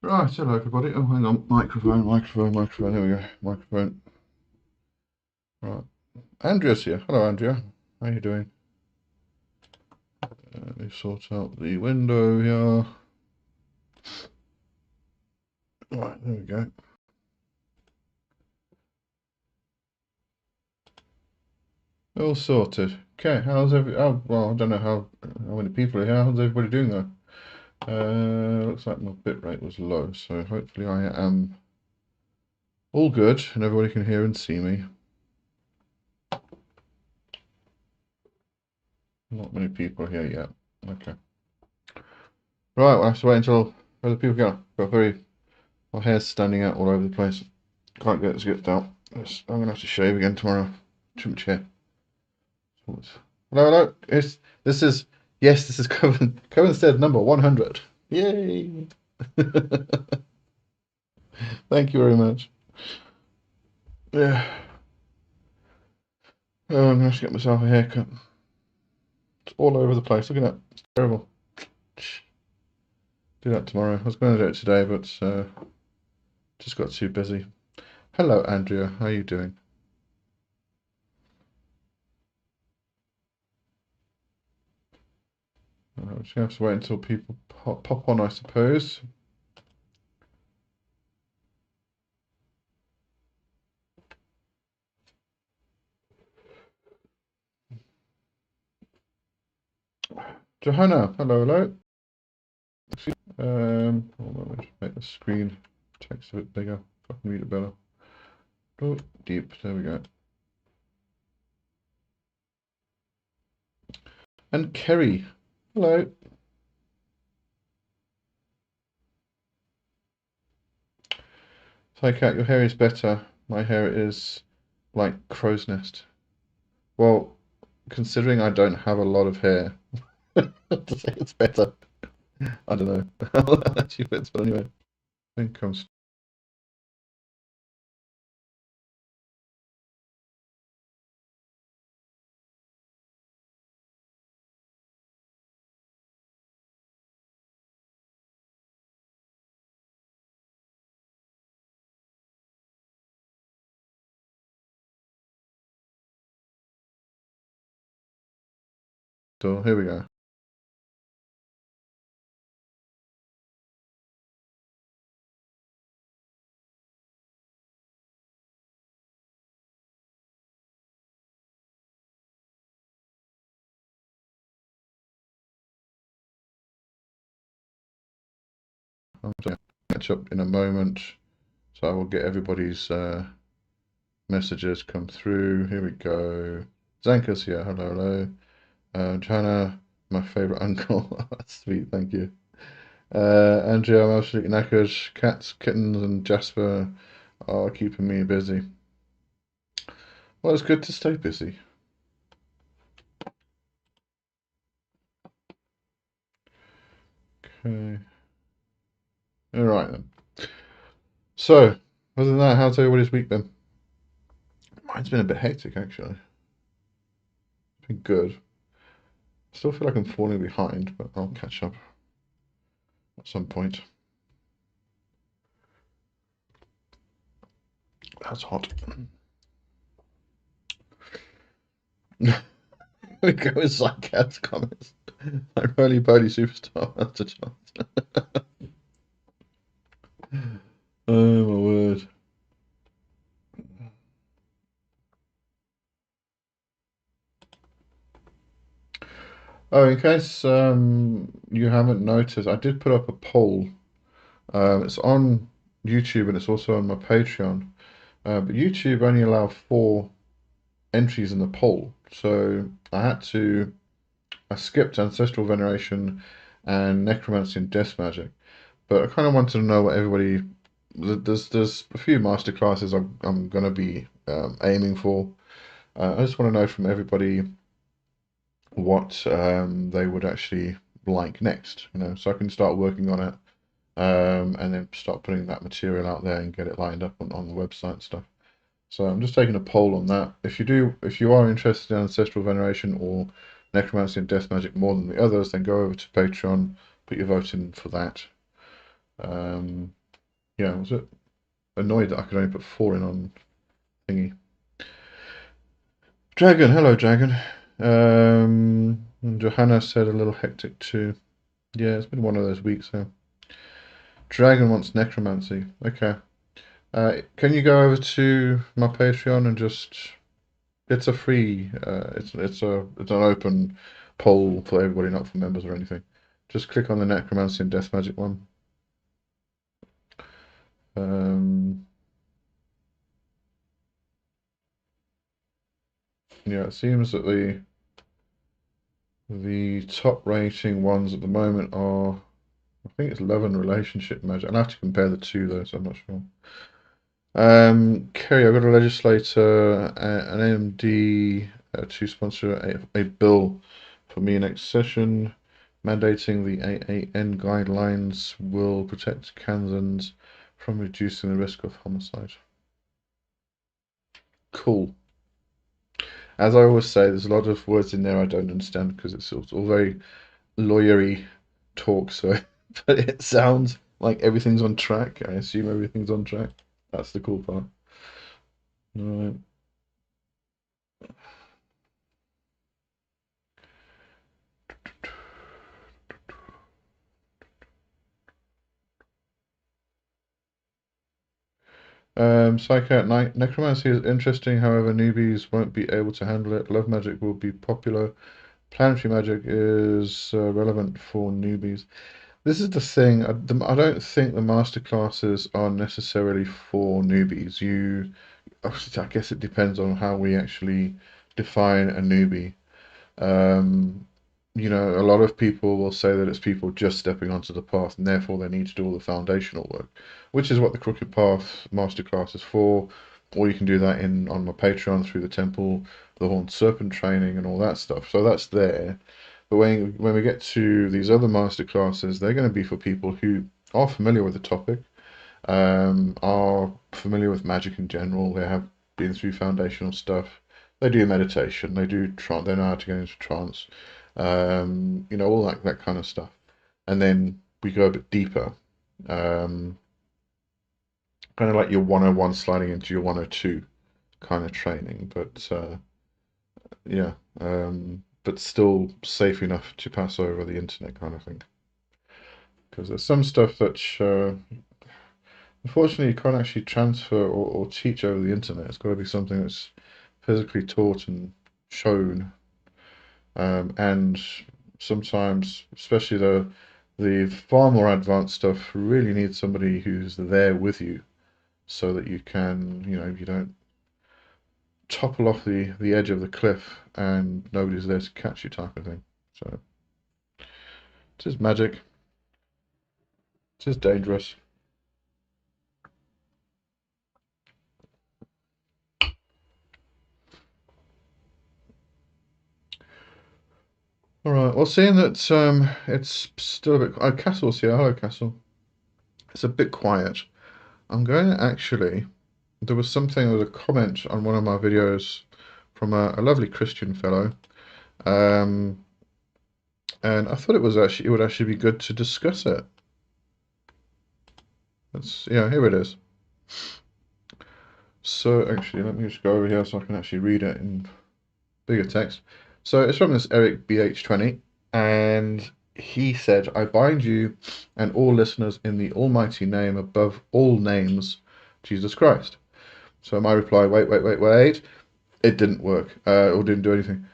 Right, hello everybody. Oh, hang on. Microphone. Here we go. Microphone. Right. Andrea's here. Hello, Andrea. How are you doing? Let me sort out the window here. Right, there we go. All sorted. Okay, how's oh, well, I don't know how many people are here. How's everybody doing though? Looks like my bitrate was low, so hopefully I am all good and everybody can hear and see me. Not many people are here yet. Okay. Right, we'll have to wait until other people go. My hair's standing out all over the place. Can't get it skipped out. I'm gonna have to shave again tomorrow. Too much hair. Hello, hello. This is Covenstead number 100. Yay! Thank you very much. Yeah. Oh, I'm gonna have to get myself a haircut. It's all over the place. Look at that. It's terrible. Do that tomorrow. I was going to do it today, but just got too busy. Hello, Andrea. How are you doing? I'm just going to have to wait until people pop on, I suppose. Johanna, hello. Hold on, let's make the screen text a bit bigger so I can read it better. Oh, deep, there we go. And Kerry, hello. Hi, Cat, your hair is better. My hair is like crow's nest. Well, considering I don't have a lot of hair, to say it's better. I don't know how that actually fits, but anyway. I think I'm still, here we go. I'm going to catch up in a moment, so I will get everybody's messages come through. Here we go. Zanka's here. Hello. Johanna, my favourite uncle. That's sweet, thank you. Andrea, I'm absolutely knackered. Cats, kittens, and Jasper are keeping me busy. Well, it's good to stay busy. Okay. All right then. So, other than that, how's everybody's week been? Mine's been a bit hectic, actually. It's been good. I still feel like I'm falling behind, but I'll catch up at some point. That's hot. We go with Zycat's comments. I'm Roly Poly Superstar. That's a chance. Oh my word. Oh, in case you haven't noticed, I did put up a poll. It's on YouTube and it's also on my Patreon. But YouTube only allow 4 entries in the poll, so I skipped ancestral veneration and necromancy and death magic. But I kind of wanted to know what everybody. There's a few master classes I'm going to be aiming for. I just want to know from everybody what they would actually like next, so I can start working on it, and then start putting that material out there and get it lined up on the website and stuff. So I'm just taking a poll on that. If you are interested in ancestral veneration or necromancy and death magic more than the others, then go over to Patreon, put your vote in for that. Yeah, I was a bit annoyed that I could only put 4 in on thingy. Dragon, hello, Dragon. Johanna said a little hectic too. Yeah, it's been one of those weeks, so. Dragon wants necromancy. Okay. Can you go over to my Patreon and just it's a free it's an open poll for everybody, not for members or anything. Just click on the necromancy and death magic one. Um, yeah, it seems that the top rating ones at the moment are, I think it's love and relationship magic. I'll have to compare the two though, so I'm not sure. Kerry, I've got a legislator, an AMD to sponsor a bill for me next session, mandating the AAN guidelines will protect Kansans from reducing the risk of homicide. Cool. As I always say, there's a lot of words in there I don't understand because it's all very lawyery talk, so but it sounds like everything's on track. I assume everything's on track. That's the cool part. All right. Psycho at Night. Necromancy is interesting, however, newbies won't be able to handle it. Love magic will be popular. Planetary magic is relevant for newbies. This is the thing. I don't think the master classes are necessarily for newbies. I guess it depends on how we actually define a newbie. Um, a lot of people will say that it's people just stepping onto the path and therefore they need to do all the foundational work, which is what the Crooked Path Masterclass is for. Or you can do that on my Patreon through the Temple, the Horned Serpent training and all that stuff. So that's there. But when we get to these other masterclasses, they're going to be for people who are familiar with the topic, are familiar with magic in general. They have been through foundational stuff. They do meditation. They do trance. They know how to get into trance. All that kind of stuff. And then we go a bit deeper, kind of like your 101 sliding into your 102 kind of training. But yeah, but still safe enough to pass over the internet kind of thing. Because there's some stuff that unfortunately you can't actually transfer or teach over the internet. It's got to be something that's physically taught and shown. And sometimes, especially the far more advanced stuff, really needs somebody who's there with you so that you can, you don't topple off the edge of the cliff and nobody's there to catch you type of thing. So it is magic. It is dangerous. All right. Well, seeing that it's still a bit. Oh, Castle's here. Hello, Castle. It's a bit quiet. I'm going to actually. There was a comment on one of my videos from a lovely Christian fellow, um, and I thought it would actually be good to discuss it. Yeah, here it is. So actually, let me just go over here so I can actually read it in bigger text. So it's from this Eric BH20, and he said, "I bind you and all listeners in the almighty name above all names, Jesus Christ." So my reply, wait. It didn't work, or didn't do anything.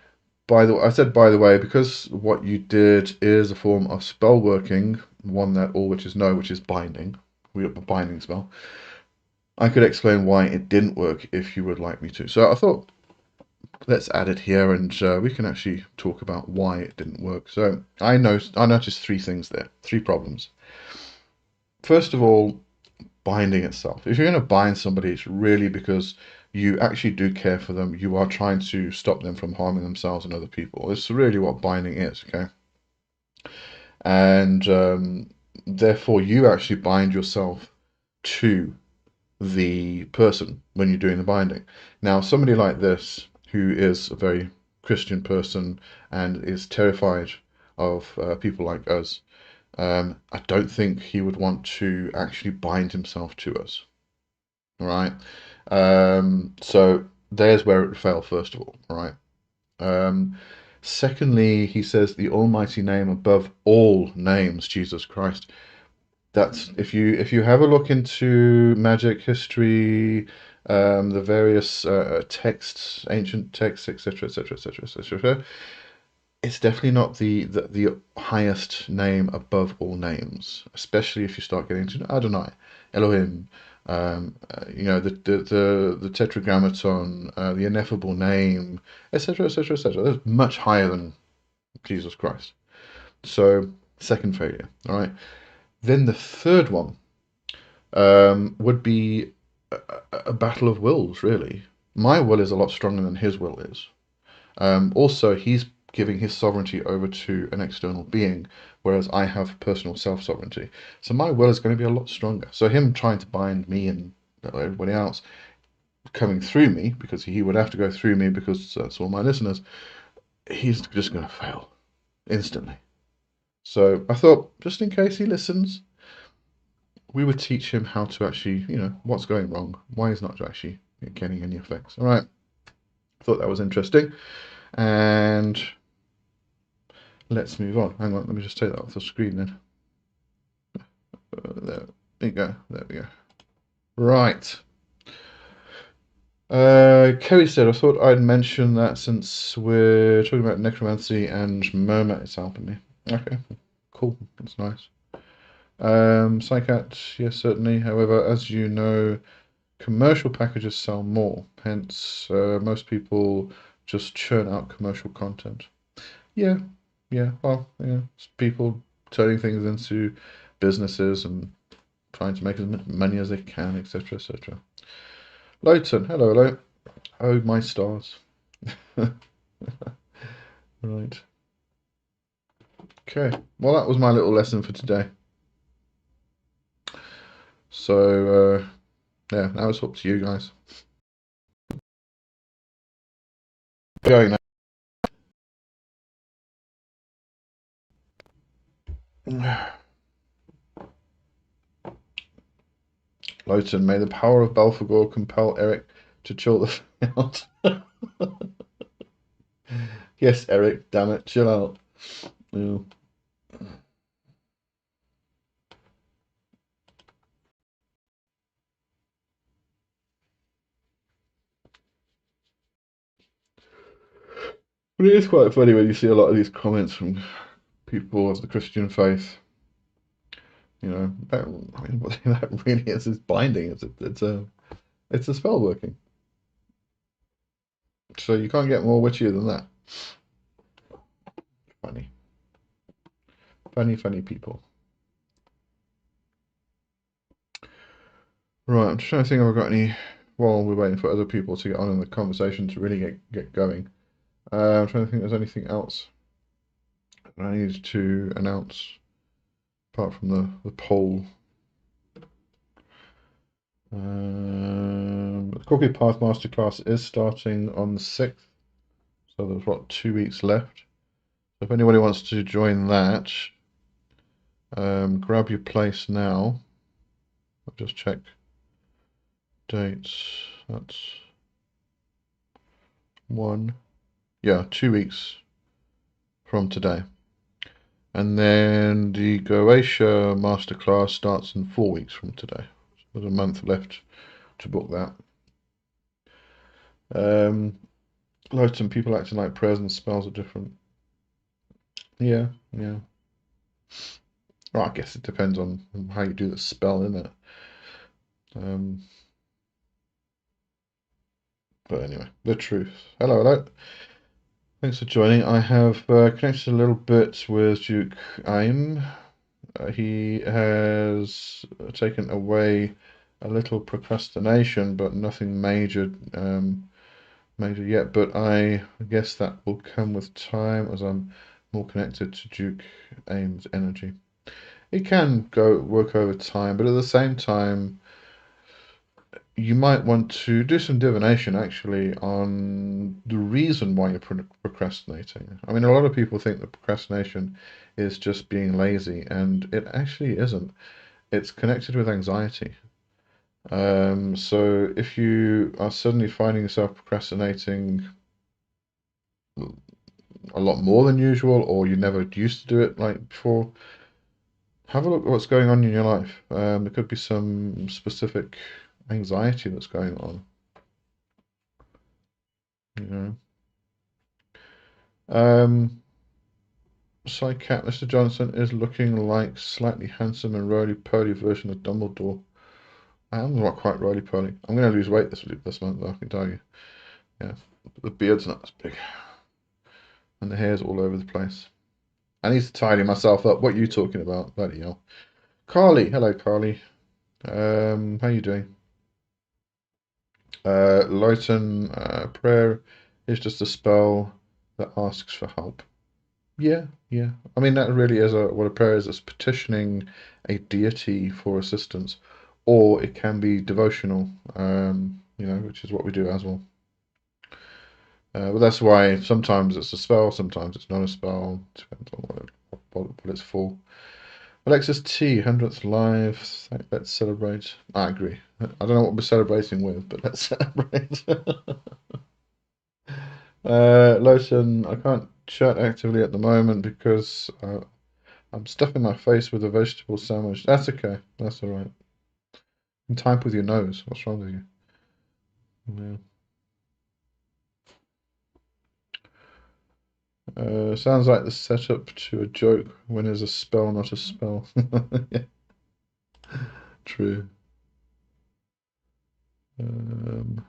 I said, by the way, because what you did is a form of spell working, one that all witches know, which is binding. We have a binding spell. I could explain why it didn't work if you would like me to. So I thought, let's add it here, and we can actually talk about why it didn't work. So I noticed 3 things there, 3 problems. First of all, binding itself. If you're going to bind somebody, it's really because you actually do care for them. You are trying to stop them from harming themselves and other people. It's really what binding is, okay? And therefore, you actually bind yourself to the person when you're doing the binding. Now, somebody like this, who is a very Christian person and is terrified of people like us, I don't think he would want to actually bind himself to us. All right. So there's where it fell, first of all. All right. Um, Secondly, he says the almighty name above all names, Jesus Christ. That's if you have a look into magic history, the various texts, ancient texts, etc., etc., etc., etc. It's definitely not the highest name above all names, especially if you start getting to Adonai, Elohim, the Tetragrammaton, the ineffable name, etc., etc., etc. That's much higher than Jesus Christ. So, second failure. All right. Then the third one would be a battle of wills, really. My will is a lot stronger than his will is. Also, he's giving his sovereignty over to an external being, whereas I have personal self-sovereignty. So my will is going to be a lot stronger. So him trying to bind me and everybody else coming through me, because he would have to go through me because that's all my listeners, he's just going to fail instantly. So I thought, just in case he listens, we would teach him how to actually, what's going wrong, why he's not actually getting any effects. All right. I thought that was interesting. And let's move on. Hang on, let me just take that off the screen then. There we go. There we go. Right. Kerry said, I thought I'd mention that since we're talking about necromancy and mermaids helping me. Okay, cool. That's nice. Psycat, yes, certainly. However, as you know, commercial packages sell more. Hence, most people just churn out commercial content. Yeah, yeah. Well, yeah, it's people turning things into businesses and trying to make as much money as they can, etc., etc. Lowton, hello, hello. Oh, my stars. Right. Okay. Well, that was my little lesson for today. So, yeah, now it's up to you guys. Going now. Lowton, may the power of Belphegor compel Eric to chill the f out. Yes, Eric, damn it, chill out. Ew. But it is quite funny when you see a lot of these comments from people of the Christian faith. That, I mean, what that really is binding. It's a spell working. So you can't get more witchier than that. Funny. Funny, funny people. Right, I'm just trying to think if I've got any while we're waiting for other people to get on in the conversation to really get going. I'm trying to think if there's anything else that I need to announce apart from the poll. The Cookie Path Masterclass is starting on the 6th, so there's what, 2 weeks left. So if anybody wants to join that, grab your place now. I'll just check dates. That's 2 weeks from today. And then the Goetia Masterclass starts in 4 weeks from today. So there's a month left to book that. Loads of people acting like prayers and spells are different. Yeah, yeah. Well, I guess it depends on how you do the spell, isn't it? But anyway, the truth. Hello, hello. Thanks for joining. I have connected a little bit with Duke Aim. He has taken away a little procrastination, but nothing major yet. But I guess that will come with time as I'm more connected to Duke Aim's energy. It can go work over time, but at the same time, you might want to do some divination actually on the reason why you're procrastinating. I mean, a lot of people think that procrastination is just being lazy, and it actually isn't. It's connected with anxiety. So if you are suddenly finding yourself procrastinating a lot more than usual, or you never used to do it like before, have a look at what's going on in your life. There could be some specific anxiety that's going on, you know. Um, Psycat Mr. Johnson is looking like slightly handsome and roly-poly version of Dumbledore. I am not quite roly-poly. I'm going to lose weight this month, though, I can tell you. Yeah, the beard's not as big, and the hair's all over the place. I need to tidy myself up. What are you talking about? Bloody hell. Carly, hello, Carly. How you doing? Lighten prayer is just a spell that asks for help. Yeah, yeah. I mean, that really is what a prayer is. It's petitioning a deity for assistance, or it can be devotional, which is what we do as well. But that's why sometimes it's a spell, sometimes it's not a spell. Depends on what it's for. Alexis T, 100th live. Let's celebrate. I agree. I don't know what we're celebrating with, but let's celebrate. Lotion, I can't chat actively at the moment because I'm stuffing my face with a vegetable sandwich. That's okay. That's all right. You can type with your nose. What's wrong with you? Yeah. Sounds like the setup to a joke when there's a spell, not a spell. Yeah, true. Um,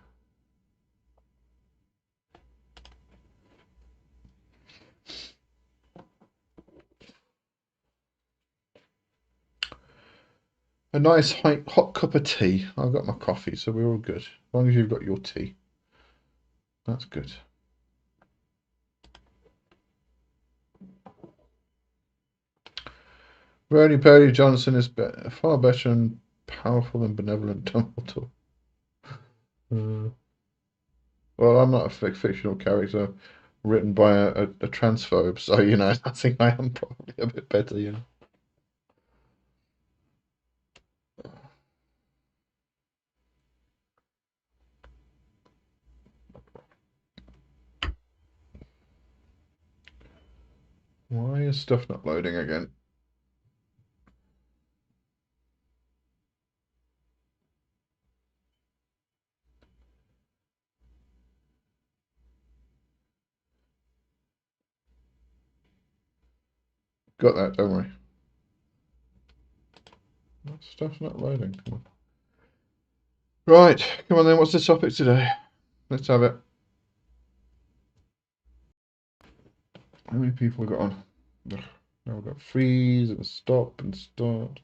a nice hot cup of tea. I've got my coffee, so we're all good. As long as you've got your tea, that's good. Bernie Perry Johnson is far better and powerful and benevolent Dumbledore. Uh, well, I'm not a fictional character written by a transphobe, so I think I am probably a bit better. Why is stuff not loading again? Got that, don't worry. Stuff's not loading. Come on. Right, come on then. What's the topic today? Let's have it. How many people we got on? Ugh, now we've got freeze and stop and start.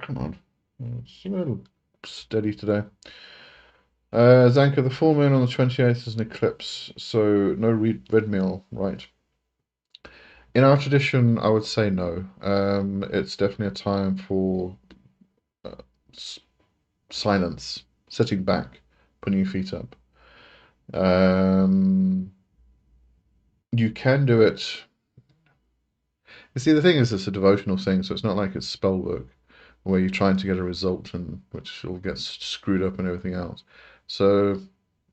Come on. It's a little steady today. Zanka, the full moon on the 28th is an eclipse, so no red meal, right? In our tradition, I would say no. It's definitely a time for uh, silence, sitting back, putting your feet up. Um, you can do it. You see, the thing is, it's a devotional thing, so it's not like it's spell work where you're trying to get a result and which all gets screwed up and everything else. So,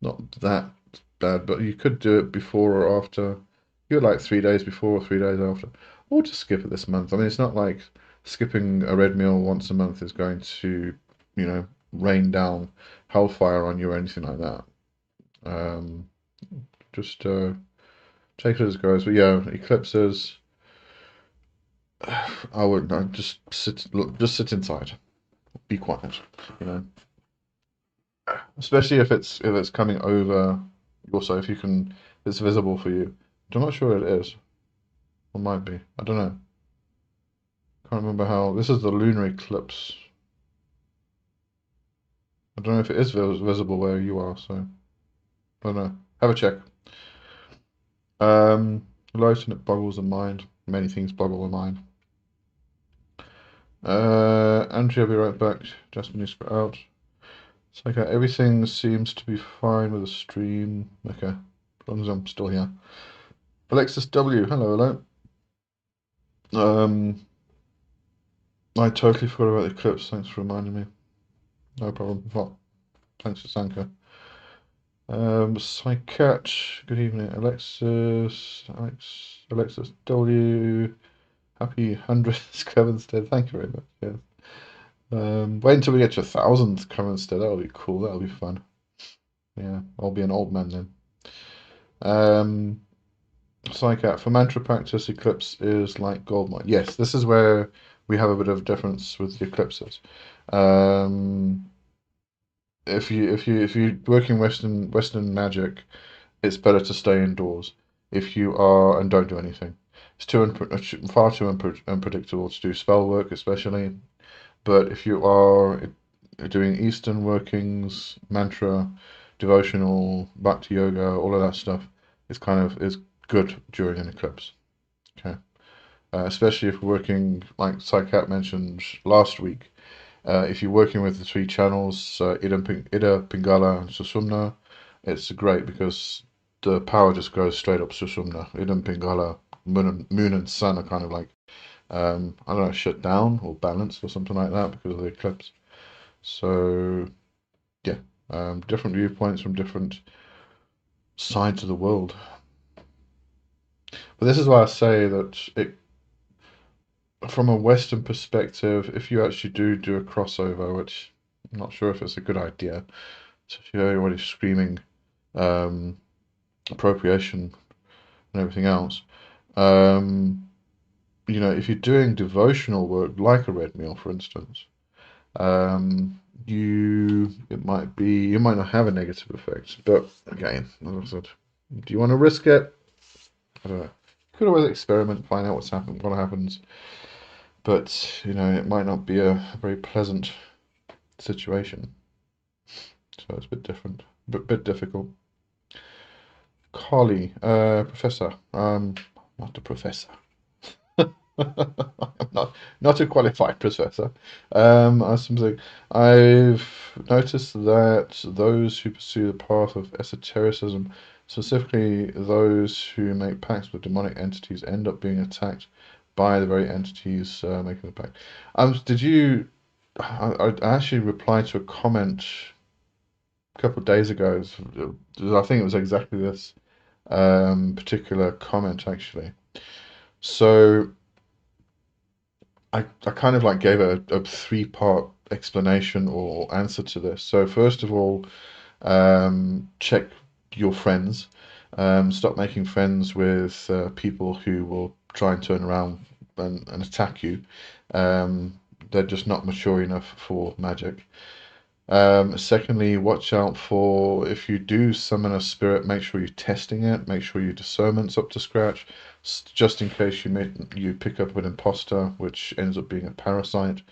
not that bad, but you could do it before or after. You like 3 days before or 3 days after, or just skip it this month. I mean, it's not like skipping a red meal once a month is going to, rain down hellfire on you or anything like that. Um, just take it as it goes. But yeah, eclipses. I would no, just sit. Look, just sit inside. Be quiet. You know, especially if it's coming over. Also, if you can, if it's visible for you. I'm not sure it is. Or might be. I don't know. Can't remember how. This is the lunar eclipse. I don't know if it is visible where you are. So I don't know. Have a check. Light and it boggles the mind. Many things boggle the mind. Andrea, I'll be right back. Just needs to go out. It's like everything seems to be fine with the stream. Okay, as long as I'm still here. Alexis W, hello. I totally forgot about the eclipse. Thanks for reminding me. No problem. Well, thanks for Sanka. Psycat, good evening. Alexis W. Happy 100th Covenstead. Thank you very much. Yes. Wait until we get to 1,000th Covenstead. That'll be cool. That'll be fun. Yeah, I'll be an old man then. Psycat, for mantra practice, eclipse is like gold mine. Yes, this is where we have a bit of difference with the eclipses. If you're working Western magic, it's better to stay indoors. If you are and don't do anything, it's far too unpredictable to do spell work, especially. But if you are doing Eastern workings, mantra, devotional, bhakti yoga, all of that stuff, is good during an eclipse. Okay, especially if we're working like Psycat mentioned last week. If you're working with the three channels, Ida, Pingala, and Susumna, it's great because the power just goes straight up Susumna. Ida, Pingala, Moon and Sun are kind of like, I don't know, shut down or balanced or something like that because of the eclipse. So, yeah, different viewpoints from different sides of the world. But this is why I say that from a Western perspective, if you actually do a crossover, which I'm not sure if it's a good idea, so if you're already screaming appropriation and everything else, if you're doing devotional work like a red meal, for instance, you might not have a negative effect, but again, as I said, do you want to risk it? I don't know. You could always experiment, find out what happens, but it might not be a very pleasant situation. So it's a bit different, bit difficult. Carly, professor. Not a professor. I'm not a qualified professor. I've noticed that those who pursue the path of esotericism, specifically those who make pacts with demonic entities, end up being attacked by the very entities making the pact. Did you? I actually replied to a comment a couple of days ago. I think it was exactly this particular comment actually. So I kind of like gave a three-part explanation or answer to this. So first of all, check your friends. Stop making friends with people who will try and turn around and attack you. They're just not mature enough for magic. Secondly, watch out for if you do summon a spirit, make sure you're testing it, make sure your discernment's up to scratch, just in case you pick up an imposter, which ends up being a parasite,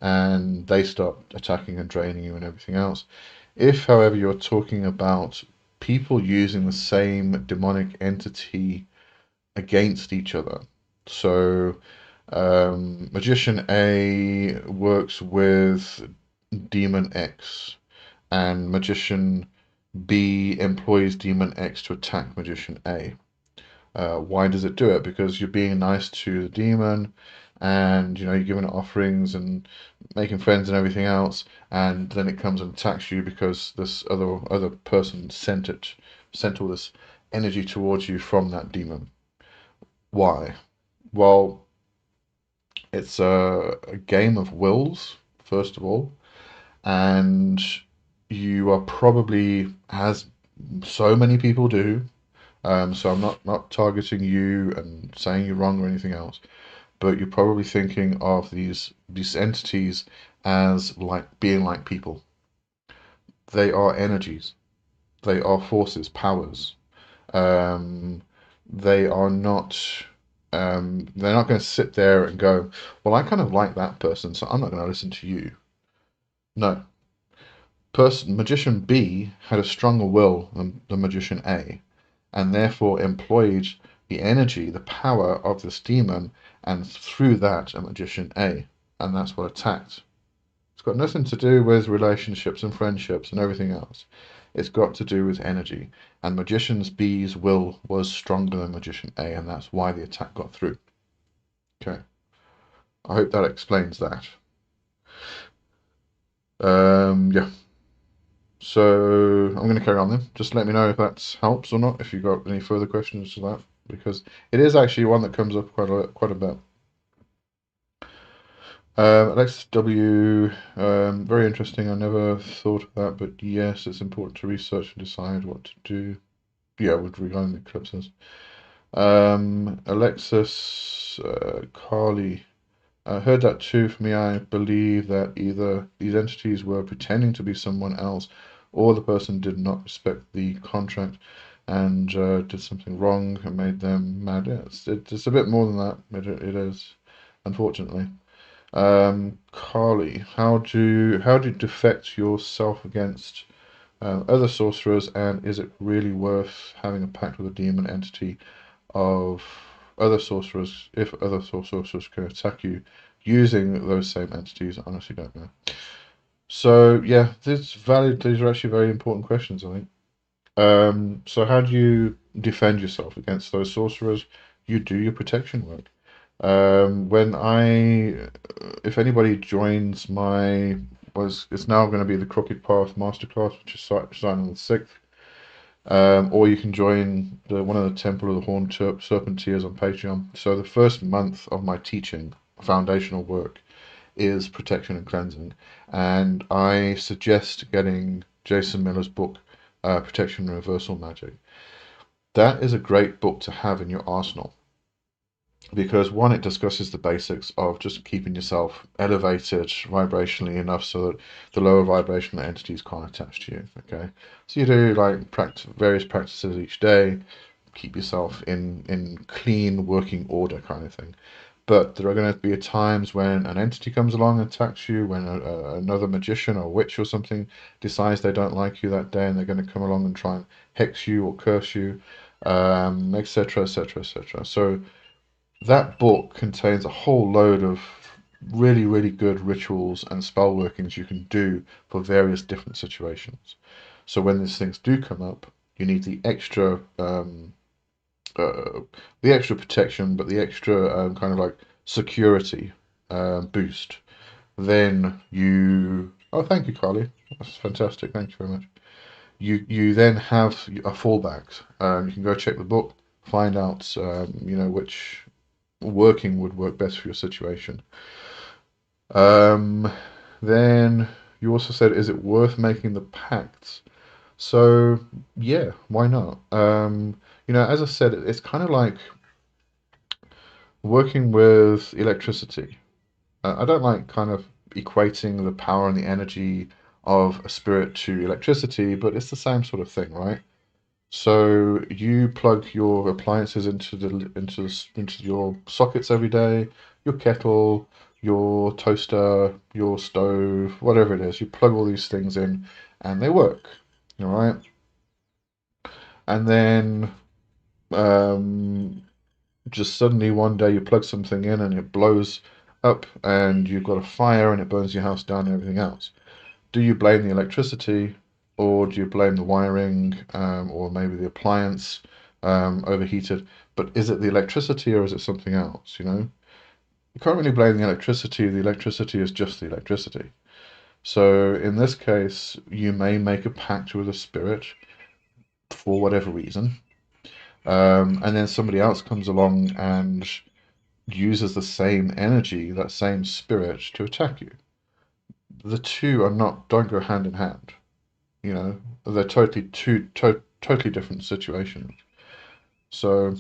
and they start attacking and draining you and everything else. If, however, you're talking about people using the same demonic entity against each other, so Magician A works with Demon X, and Magician B employs Demon X to attack Magician A. Why does it do it? Because you're being nice to the demon, and you're giving it offerings and making friends and everything else, and then it comes and attacks you because this other person sent all this energy towards you from that demon. Why? Well, it's a game of wills, first of all, and you are probably, as so many people do, so I'm not targeting you and saying you're wrong or anything else, but you're probably thinking of these entities as like being like people. They are energies. They are forces, powers. Um, they are not. They're not going to sit there and go, well, I kind of like that person, so I'm not going to listen to you. No, magician B had a stronger will than the magician A, and therefore employed the energy, the power of this demon, and through that a magician A, and that's what attacked got nothing to do with relationships and friendships and everything else. It's got to do with energy. And Magician B's will was stronger than Magician A, and that's why the attack got through. Okay. I hope that explains that. Yeah. So I'm going to carry on then. Just let me know if that helps or not, if you've got any further questions to that, because it is actually one that comes up quite a bit. Alexis W, very interesting. I never thought of that, but yes, it's important to research and decide what to do. Yeah, with regarding the eclipses. Alexis Carly, I heard that too. For me, I believe that either these entities were pretending to be someone else, or the person did not respect the contract and did something wrong and made them mad. Yeah, it's a bit more than that. It is, unfortunately. Carly, how do you defect yourself against other sorcerers, and is it really worth having a pact with a demon entity of other sorcerers if other sorcerers can attack you using those same entities? I honestly don't know. So yeah, these are actually very important questions, I think. So how do you defend yourself against those sorcerers? You do your protection work. When if anybody joins it's now going to be the Crooked Path Masterclass, which is starting on the 6th. Or you can join one of the Temple of the Horned Serpent tiers on Patreon. So the first month of my teaching, foundational work, is protection and cleansing, and I suggest getting Jason Miller's book, Protection and Reversal Magic. That is a great book to have in your arsenal because one, it discusses the basics of just keeping yourself elevated vibrationally enough so that the lower vibrational entities can't attach to you. Okay, so you do like various practices each day, keep yourself in clean working order kind of thing. But there are going to be times when an entity comes along and attacks you, when another magician or witch or something decides they don't like you that day and they're going to come along and try and hex you or curse you, etc., etc., etc. So that book contains a whole load of really, really good rituals and spell workings you can do for various different situations. So when these things do come up, you need uh, the extra protection, but the extra kind of like security boost. Then oh, thank you, Carly. That's fantastic. Thank you very much. You then have a fallback. You can go check the book, find out which working would work best for your situation. Um, then you also said, is it worth making the pacts? So yeah, why not? As I said, it's kind of like working with electricity. I don't like kind of equating the power and the energy of a spirit to electricity, but it's the same sort of thing, right? So you plug your appliances into your sockets every day, your kettle, your toaster, your stove, whatever it is. You plug all these things in, and they work, all right? And then um, just suddenly one day you plug something in and it blows up, and you've got a fire and it burns your house down and everything else. Do you blame the electricity, or do you blame the wiring, or maybe the appliance overheated? But is it the electricity or is it something else? You can't really blame the electricity. The electricity is just the electricity. So in this case, you may make a pact with a spirit for whatever reason, and then somebody else comes along and uses the same energy, that same spirit, to attack you. The two don't go hand in hand. They're totally different situations. So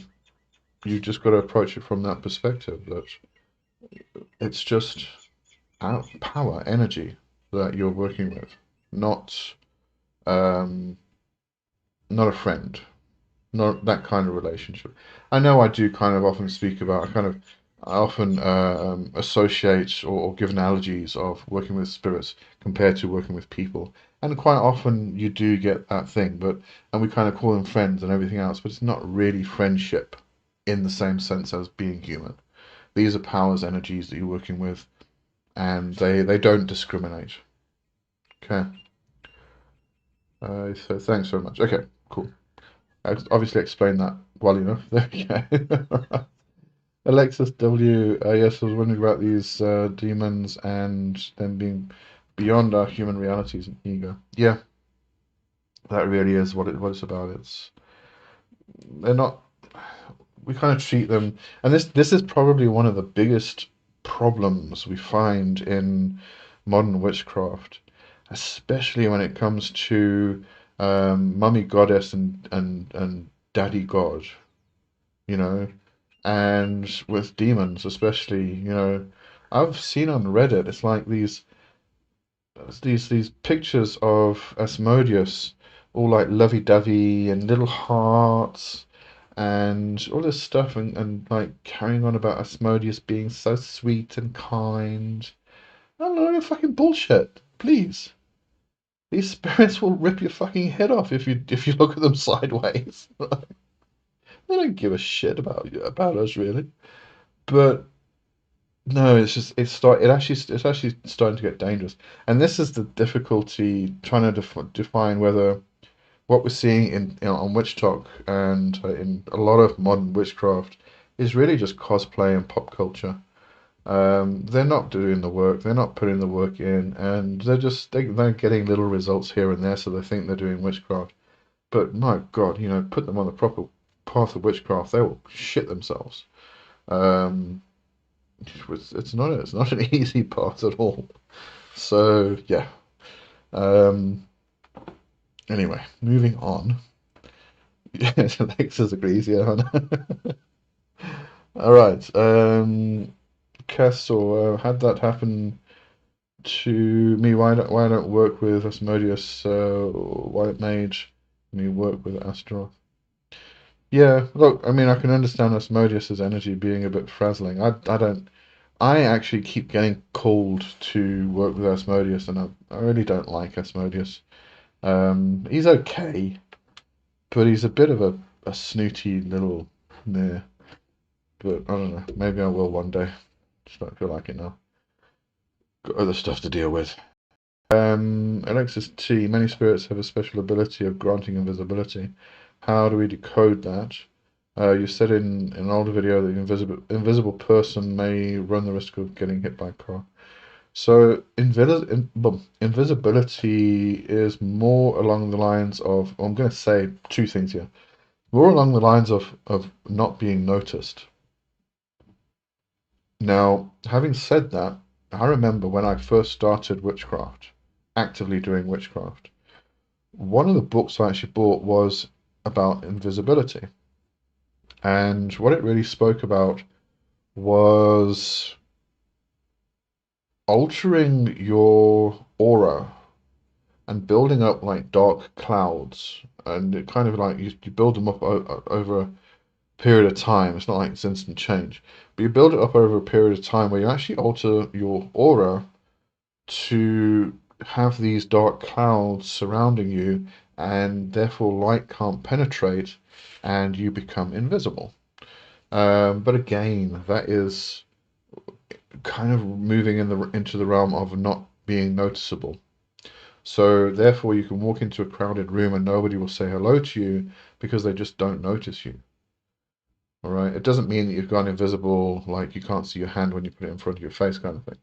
you just got to approach it from that perspective that it's just power, energy that you're working with, not um, not a friend, not that kind of relationship. I know I do kind of often speak about, I often associate or give analogies of working with spirits compared to working with people. And quite often you do get that thing, and we kind of call them friends and everything else, but it's not really friendship in the same sense as being human. These are powers, energies that you're working with, and they don't discriminate. Okay. So thanks very much. Okay, cool. I obviously explained that well enough. There we go. Alexis W. Yes, I was wondering about these demons and them being beyond our human realities and ego. Yeah, that really is what it's about. They're not. We kind of treat them, and this is probably one of the biggest problems we find in modern witchcraft, especially when it comes to mummy goddess and daddy god, you know, and with demons especially, I've seen on Reddit, it's like these pictures of Asmodeus, all like lovey-dovey and little hearts and all this stuff, and like carrying on about Asmodeus being so sweet and kind. I don't know, fucking bullshit. Please. These spirits will rip your fucking head off if you look at them sideways. They don't give a shit about us really. But no, it's actually starting to get dangerous. And this is the difficulty trying to define whether what we're seeing on Witch Talk and in a lot of modern witchcraft is really just cosplay and pop culture. They're not doing the work, they're not putting the work in, and they're getting little results here and there, so they think they're doing witchcraft. But my God, put them on the proper path of witchcraft, they will shit themselves. Um, it's not an easy path at all. So yeah. Um, anyway, moving on. Yes, Alexis agrees. Yeah. All right. Castle, had that happen to me? Why I don't work with Asmodeus, White Mage? Me work with Astaroth. Yeah, look, I mean, I can understand Asmodeus's energy being a bit frazzling. I don't. I actually keep getting called to work with Asmodeus, and I really don't like Asmodeus. He's okay, but he's a bit of a snooty little meh. But I don't know. Maybe I will one day. Just don't feel like it now. Got other stuff to deal with. Alexis T. Many spirits have a special ability of granting invisibility. How do we decode that? You said in an older video that the invisible person may run the risk of getting hit by a car. So invisibility is more along the lines of, well, I'm going to say two things here. More along the lines of not being noticed. Now, having said that, I remember when I first started witchcraft, actively doing witchcraft, one of the books I actually bought was about invisibility. And what it really spoke about was altering your aura and building up like dark clouds. And it kind of like you build them up over a period of time. It's not like it's instant change, but you build it up over a period of time where you actually alter your aura to have these dark clouds surrounding you, and therefore light can't penetrate, and you become invisible. But again, that is kind of moving into the realm of not being noticeable. So therefore, you can walk into a crowded room and nobody will say hello to you because they just don't notice you. All right. It doesn't mean that you've gone invisible, like you can't see your hand when you put it in front of your face, kind of thing.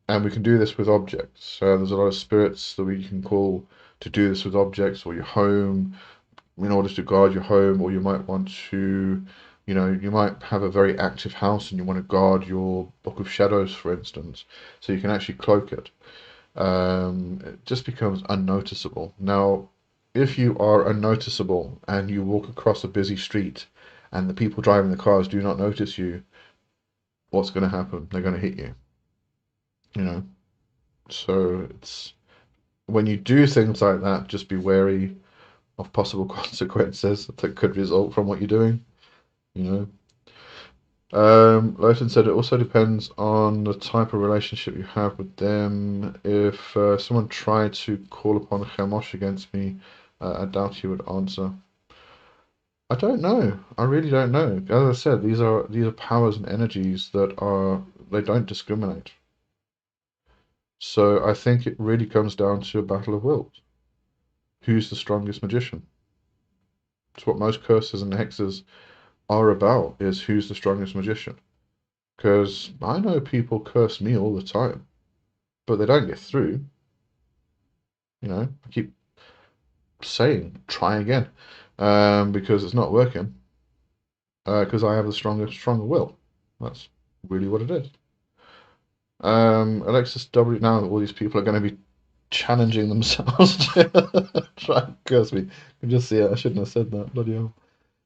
And we can do this with objects. There's a lot of spirits that we can call to do this with objects or your home in order to guard your home, or you might want to, you might have a very active house and you want to guard your Book of Shadows, for instance, so you can actually cloak it. It just becomes unnoticeable. Now, if you are unnoticeable and you walk across a busy street and the people driving the cars do not notice you, what's going to happen? They're going to hit you, you know. So it's when you do things like that, just be wary of possible consequences that could result from what you're doing, you know. Lawson said it also depends on the type of relationship you have with them. If someone tried to call upon Chemosh against me, I doubt he would answer. I don't know. I really don't know. As I said, these are powers and energies that are don't discriminate. So I think it really comes down to a battle of wills. Who's the strongest magician? It's what most curses and hexes are about, is who's the strongest magician. Because I know people curse me all the time, but they don't get through. I keep saying, try again, because it's not working. Because I have the stronger will. That's really what it is. Alexis W. Now all these people are going to be challenging themselves to try and curse me. You can just see it. I shouldn't have said that. Bloody hell.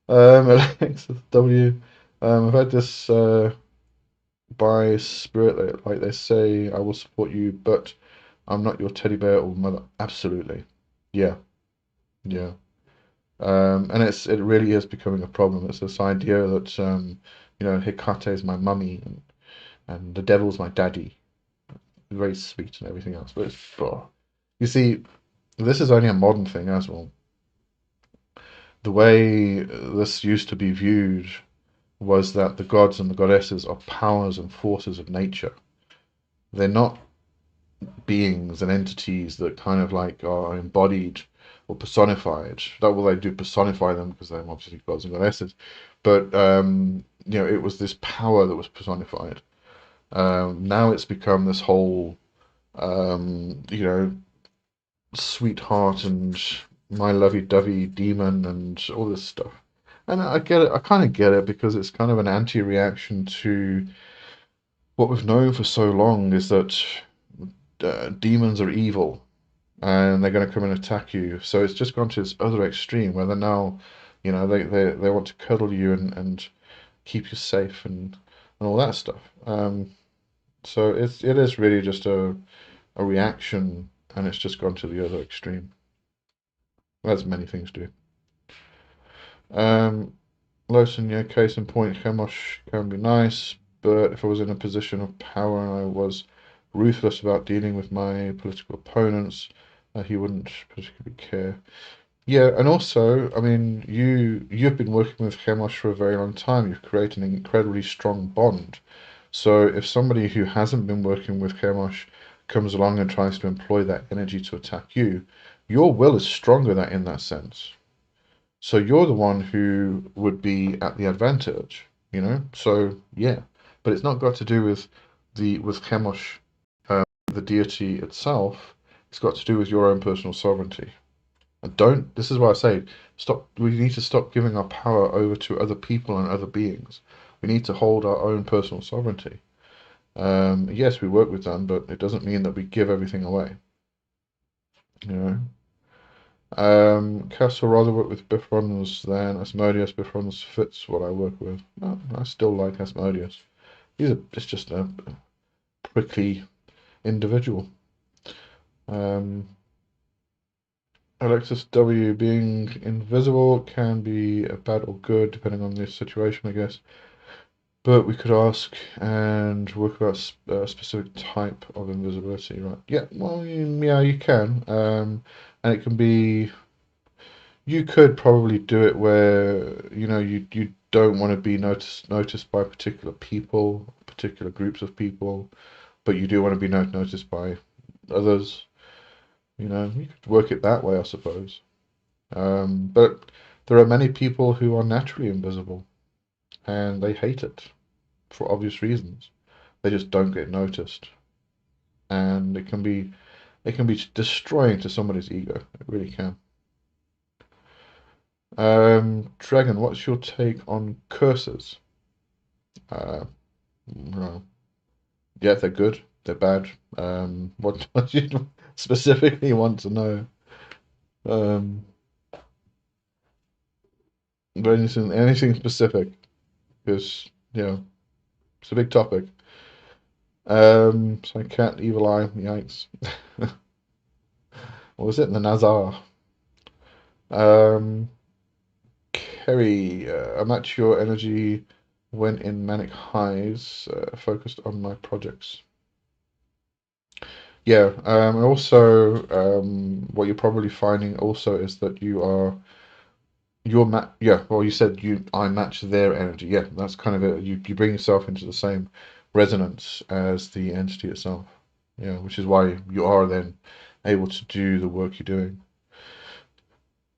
Alexis W. I've had this by spirit, like they say, I will support you, but I'm not your teddy bear or mother. Absolutely. Yeah. Yeah. And it really is becoming a problem. It's this idea that Hecate is my mummy and the devil's my daddy. Very sweet and everything else, but you see, this is only a modern thing as well. The way this used to be viewed was that the gods and the goddesses are powers and forces of nature. They're not beings and entities that kind of like are embodied or personified. That will they do personify them because they're obviously gods and goddesses, but it was this power that was personified. Now it's become this whole sweetheart and my lovey-dovey demon and all this stuff. And I get it. I kind of get it because it's kind of an anti-reaction to what we've known for so long is that demons are evil and they're going to come and attack you. So it's just gone to this other extreme where they're now, they want to cuddle you and keep you safe and all that stuff. So it is really just a reaction, and it's just gone to the other extreme, as many things do. Lawson, yeah, case in point, Chemosh can be nice, but if I was in a position of power and I was ruthless about dealing with my political opponents, he wouldn't particularly care. Yeah, and also, I mean, you've been working with Chemosh for a very long time. You've created an incredibly strong bond. So if somebody who hasn't been working with Chemosh comes along and tries to employ that energy to attack you, your will is stronger in that sense. So you're the one who would be at the advantage. So yeah, but it's not got to do with Chemosh, the deity itself. It's got to do with your own personal sovereignty. And this is why I say, we need to stop giving our power over to other people and other beings. We need to hold our own personal sovereignty. Yes, we work with them, but it doesn't mean that we give everything away. Cass will rather work with Bifrons than Asmodeus. Bifrons fits what I work with. No, I still like Asmodeus. It's just a prickly individual. Alexis W. Being invisible can be bad or good depending on the situation, I guess. But we could ask and work about a specific type of invisibility, right? Yeah, well, yeah, you can. And it can be. You could probably do it where you don't want to be noticed by particular people, particular groups of people, but you do want to be noticed by others. You could work it that way, I suppose. But there are many people who are naturally invisible, and they hate it for obvious reasons. They just don't get noticed, and it can be destroying to somebody's ego. It really can. Dragon, what's your take on curses? No. Yeah, they're good. They're bad. What do you specifically want to know? Um, but anything specific? Because it's a big topic. So cat, evil eye, yikes. What was it? The Nazar. Um, Kerry, I match your energy when in manic highs, focused on my projects. Yeah, and also what you're probably finding also is that yeah, well you said I match their energy. Yeah, that's kind of it. You bring yourself into the same resonance as the entity itself. Yeah, which is why you are then able to do the work you're doing.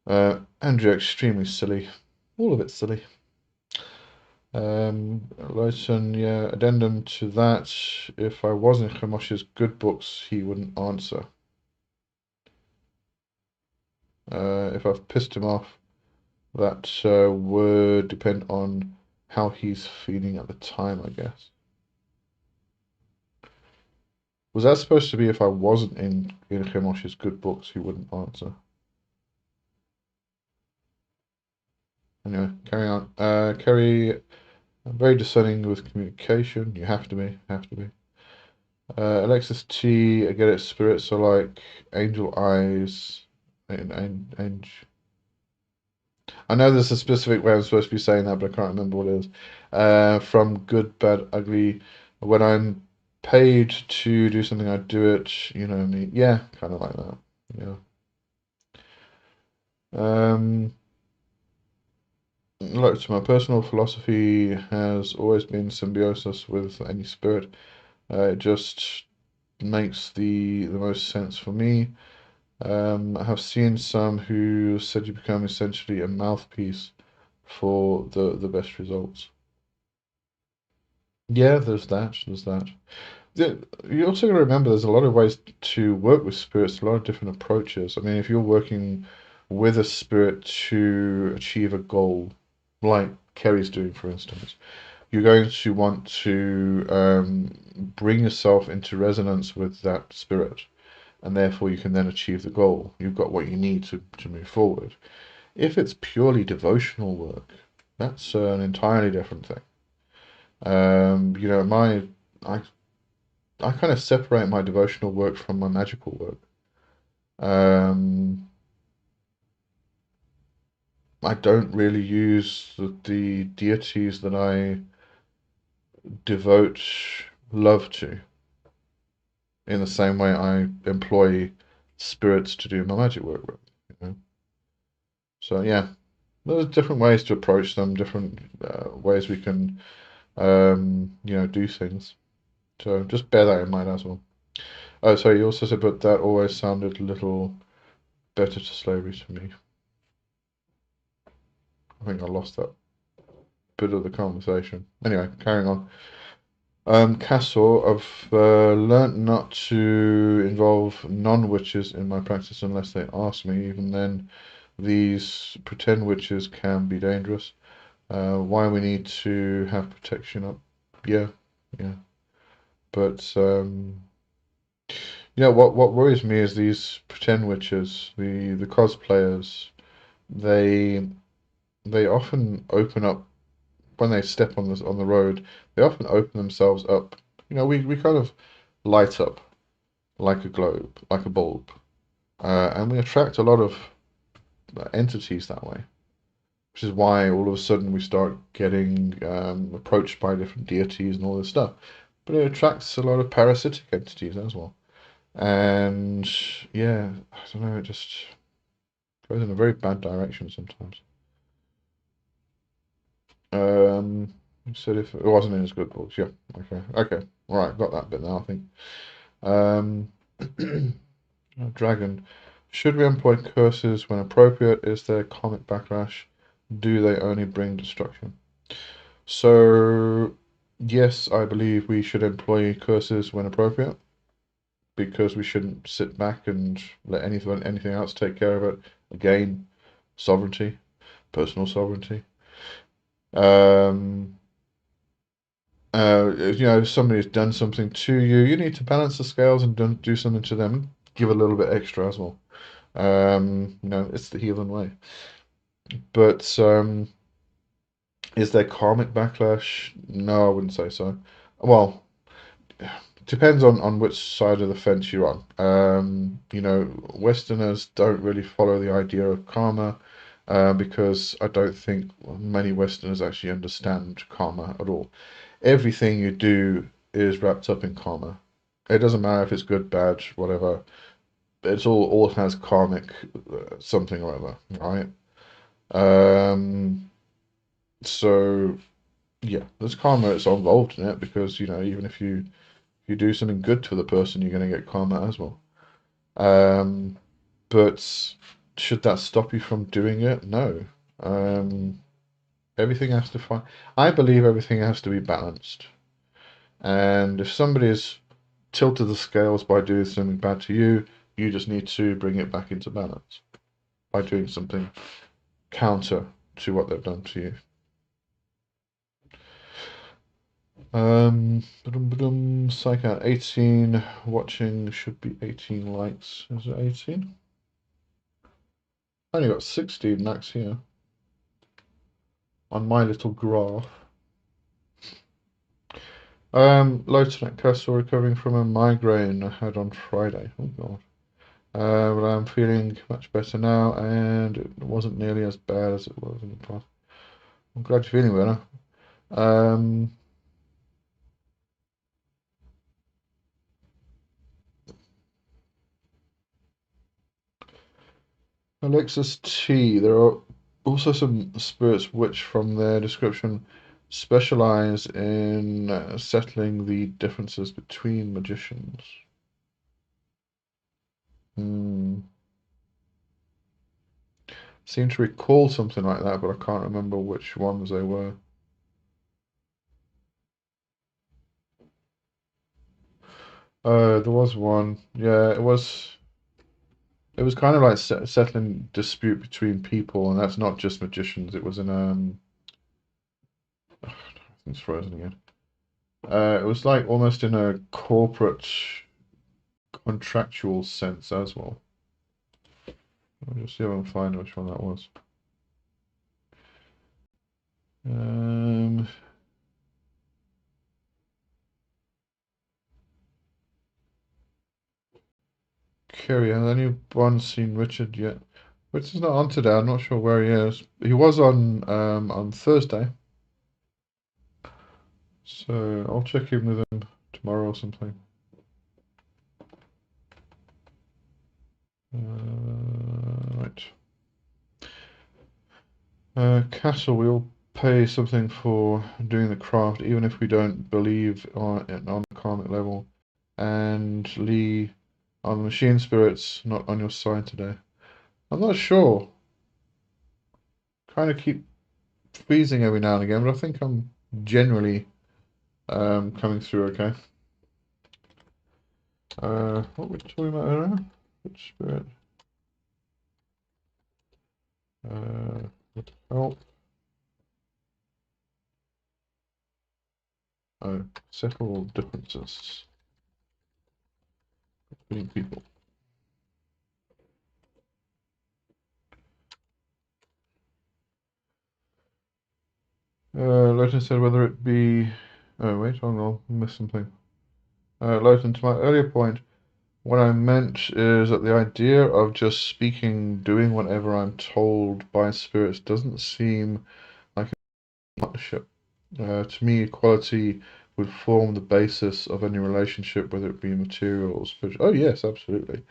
And you're extremely silly. All of it silly. Listen, yeah, addendum to that. If I was in Chemosh's good books, he wouldn't answer. If I've pissed him off, that would depend on how he's feeling at the time, I guess. Was that supposed to be if I wasn't in Chemosh's good books, he wouldn't answer? Anyway, carry on. Kerry, very discerning with communication. You have to be, have to be. Alexis T, I get it, spirits are like angel eyes. And I know there's a specific way I'm supposed to be saying that, but I can't remember what it is. From good, bad, ugly. When I'm paid to do something, I do it. You know what I mean? Yeah, kind of like that. Yeah. Look, so my personal philosophy has always been symbiosis with any spirit. It just makes the most sense for me. I have seen some who said you become essentially a mouthpiece for the best results. Yeah, there's that. There's that. You also got to remember there's a lot of ways to work with spirits, a lot of different approaches. I mean, if you're working with a spirit to achieve a goal, like Kerry's doing, for instance, you're going to want to bring yourself into resonance with that spirit, and therefore you can then achieve the goal. You've got what you need to move forward. If it's purely devotional work, that's an entirely different thing. You know, I I kind of separate my devotional work from my magical work. Um, I don't really use the deities that I devote love to in the same way I employ spirits to do my magic work with. You know? So yeah, there's different ways to approach them, different ways we can you know, do things. So just bear that in mind as well. Oh, sorry, you also said, but that always sounded a little better to slavery to me. I think I lost that bit of the conversation. Anyway, carrying on. Castle, I've learnt not to involve non-witches in my practice unless they ask me. Even then, these pretend witches can be dangerous. Why we need to have protection up? Yeah, yeah. But yeah, what worries me is these pretend witches, the cosplayers. They they often open up when they step on the road. They often open themselves up. You know, we kind of light up like a globe, like a bulb, and we attract a lot of entities that way. Which is why all of a sudden we start getting approached by different deities and all this stuff. But it attracts a lot of parasitic entities as well. And yeah, I don't know, it just goes in a very bad direction sometimes. You said if it wasn't in his good books, yeah, okay, okay, all right, got that bit now, I think. Um, Dragon, should we employ curses when appropriate? Is there karmic backlash? Do they only bring destruction? So, yes, I believe we should employ curses when appropriate because we shouldn't sit back and let anything else take care of it. Again, sovereignty, personal sovereignty. Um, you know, if somebody's done something to you, you need to balance the scales and do something to them. Give a little bit extra as well. You know, it's the healing way. But is there karmic backlash? No, I wouldn't say so. Well, depends on which side of the fence you're on. You know, Westerners don't really follow the idea of karma because I don't think many Westerners actually understand karma at all. Everything you do is wrapped up in karma. It doesn't matter if it's good, bad, whatever. It's all has karmic something or other, right? Um, so Yeah, there's karma that's involved in it because, even if you do something good to the person, you're going to get karma as well. Um, but should that stop you from doing it? No. Um, everything has to find. I believe everything has to be balanced. And if somebody has tilted the scales by doing something bad to you, you just need to bring it back into balance by doing something counter to what they've done to you. Psych out 18. Watching should be 18 likes. Is it 18? I only got 16 likes here on my little graph. Lieutenant Castle recovering from a migraine I had on Friday. Oh God. But I'm feeling much better now, and it wasn't nearly as bad as it was in the past. I'm glad you're feeling better. Um, Alexis T. There are also some spirits which, from their description, specialize in settling the differences between magicians. Hmm. Seem to recall something like that, but I can't remember which ones they were. There was one. Yeah, it was. It was kind of like settling dispute between people, and that's not just magicians. It was in it's frozen again. It was like almost in a corporate contractual sense as well. I'll just see if I can find which one that was. Um, Kerry, has anyone seen Richard yet? Richard's not on today. I'm not sure where he is. He was on Thursday, so I'll check in with him tomorrow or something. Right. Castle, we'll pay something for doing the craft, even if we don't believe on the karmic level. And Lee, are the machine spirits not on your side today? I'm not sure. Kind of keep freezing every now and again, but I think I'm generally coming through okay. What were we talking about earlier? Which spirit? Would help. Oh, settle differences between people. Lowton said whether it be. Oh, wait, hold on, I missed something. Lowton, to my earlier point, what I meant is that the idea of just speaking, doing whatever I'm told by spirits doesn't seem like a partnership. To me, equality would form the basis of any relationship, whether it be material or spiritual. Oh, yes, absolutely.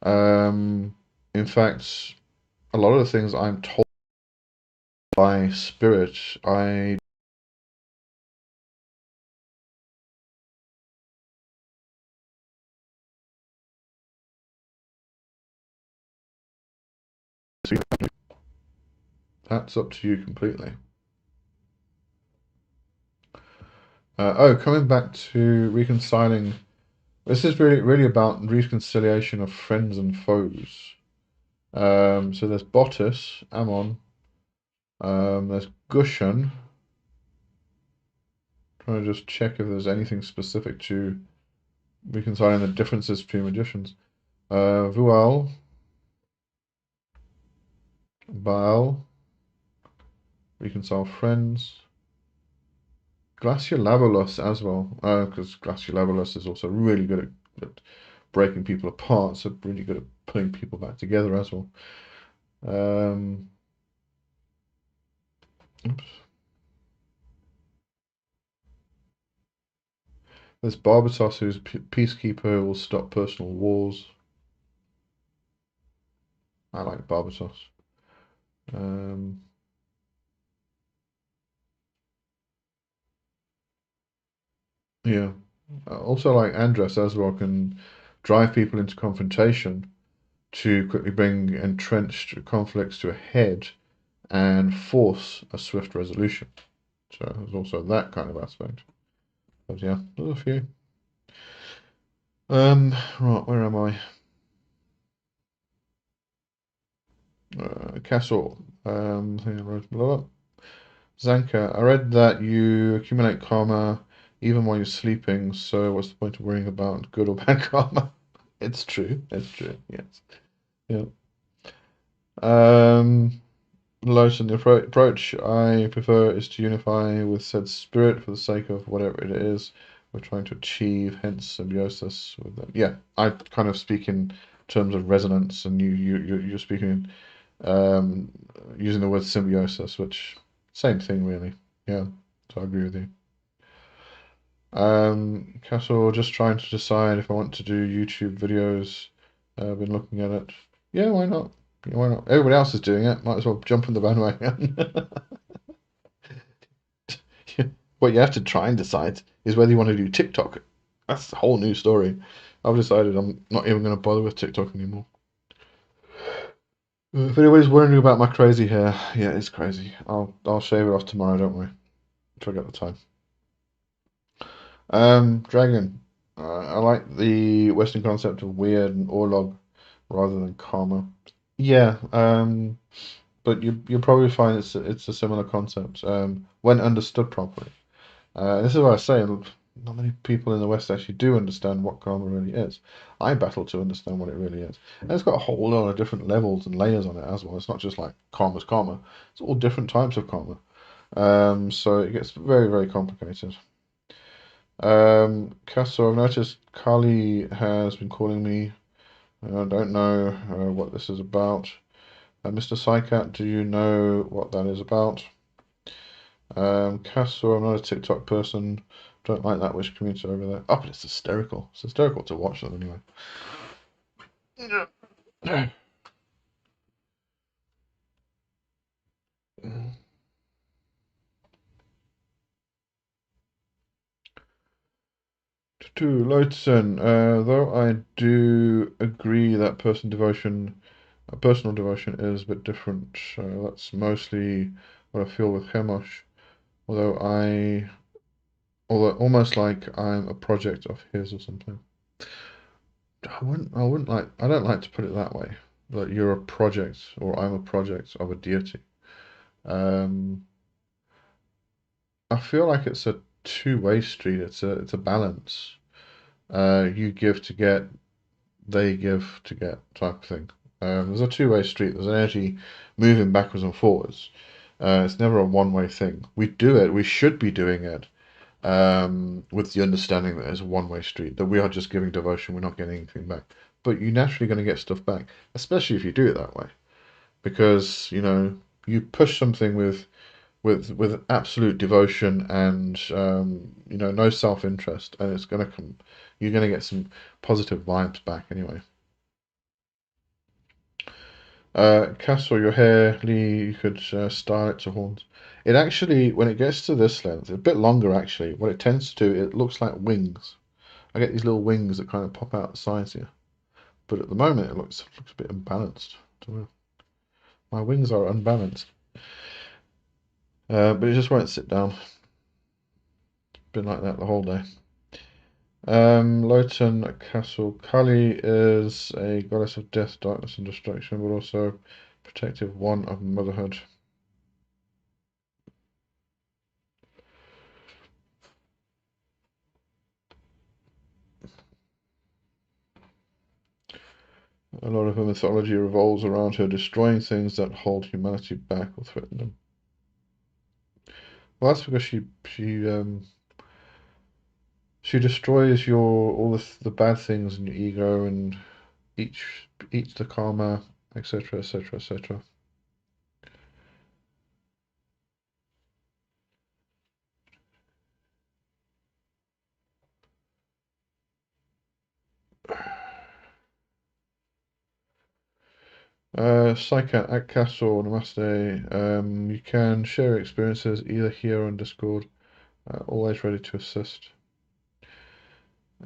In fact, a lot of the things I'm told by spirit, I that's up to you completely. Coming back to reconciling, this is really about reconciliation of friends and foes. So there's Bottas, Ammon, there's Gushan. Trying to just check if there's anything specific to reconciling the differences between magicians. Vual, Baal, reconcile friends. Glaciolabolus as well, because Glaciolabolus is also really good at breaking people apart, so really good at putting people back together as well. Um, oops. There's Barbatos, who's peacekeeper, who will stop personal wars. I like Barbatos. Um, Yeah. Also, like Andres as well can drive people into confrontation to quickly bring entrenched conflicts to a head and force a swift resolution. So there's also that kind of aspect. But yeah, there's a few. Right, where am I? Castle. I think I wrote blah, blah. Zanka, I read that you accumulate karma even while you're sleeping, so what's the point of worrying about good or bad karma? It's true. It's true. Yes. Yeah. Um, Lotion, the approach I prefer is to unify with said spirit for the sake of whatever it is we're trying to achieve, hence symbiosis with them. Yeah, I kind of speak in terms of resonance, and you're speaking um, using the word symbiosis, which same thing really. Yeah, so I agree with you. Castle, just trying to decide if I want to do YouTube videos. I've been looking at it. Yeah, why not? Yeah, why not? Everybody else is doing it. Might as well jump on the bandwagon. What you have to try and decide is whether you want to do TikTok. That's a whole new story. I've decided I'm not even going to bother with TikTok anymore. If anybody's wondering about my crazy hair, yeah, it's crazy. I'll shave it off tomorrow. Don't worry, if I get the time. Dragon. I like the Western concept of weird and orlog rather than karma. Yeah. But you'll probably find it's a similar concept. When understood properly. This is what I say. Not many people in the West actually do understand what karma really is. I battle to understand what it really is, and it's got a whole lot of different levels and layers on it as well. It's not just like karma's karma. It's all different types of karma. So it gets very, very complicated. Castle, I've noticed Kali has been calling me. I don't know what this is about. Mr. Psycat, do you know what that is about? Castle, I'm not a TikTok person. Don't like that witch community over there. Oh, but it's hysterical. It's hysterical to watch them anyway. Yeah. To Lotusen, though I do agree that personal devotion is a bit different. That's mostly what I feel with Chemosh. Although although almost like I'm a project of his or something. I don't like to put it that way. That you're a project or I'm a project of a deity. Um, I feel like it's a two-way street. It's a balance. You give to get, they give to get type of thing. There's a two-way street. There's energy moving backwards and forwards. It's never a one-way thing. We do it. We should be doing it with the understanding that it's a one-way street. That we are just giving devotion. We're not getting anything back. But you're naturally going to get stuff back, especially if you do it that way. Because you push something with absolute devotion and no self-interest, and it's gonna come. You're gonna get some positive vibes back anyway. Castle, your hair, Lee, you could style it to horns. It actually, when it gets to this length, it's a bit longer actually. What it tends to do, it looks like wings. I get these little wings that kind of pop out the sides here. But at the moment, it looks a bit unbalanced. Don't know. My wings are unbalanced. But it just won't sit down. Been like that the whole day. Lowton Castle. Kali is a goddess of death, darkness, and destruction, but also protective one of motherhood. A lot of her mythology revolves around her destroying things that hold humanity back or threaten them. Well, that's because she destroys your all the bad things in your ego and eats the karma, etc., etc., etc. Psycat at Castle, Namaste. You can share experiences either here or on Discord. Always ready to assist.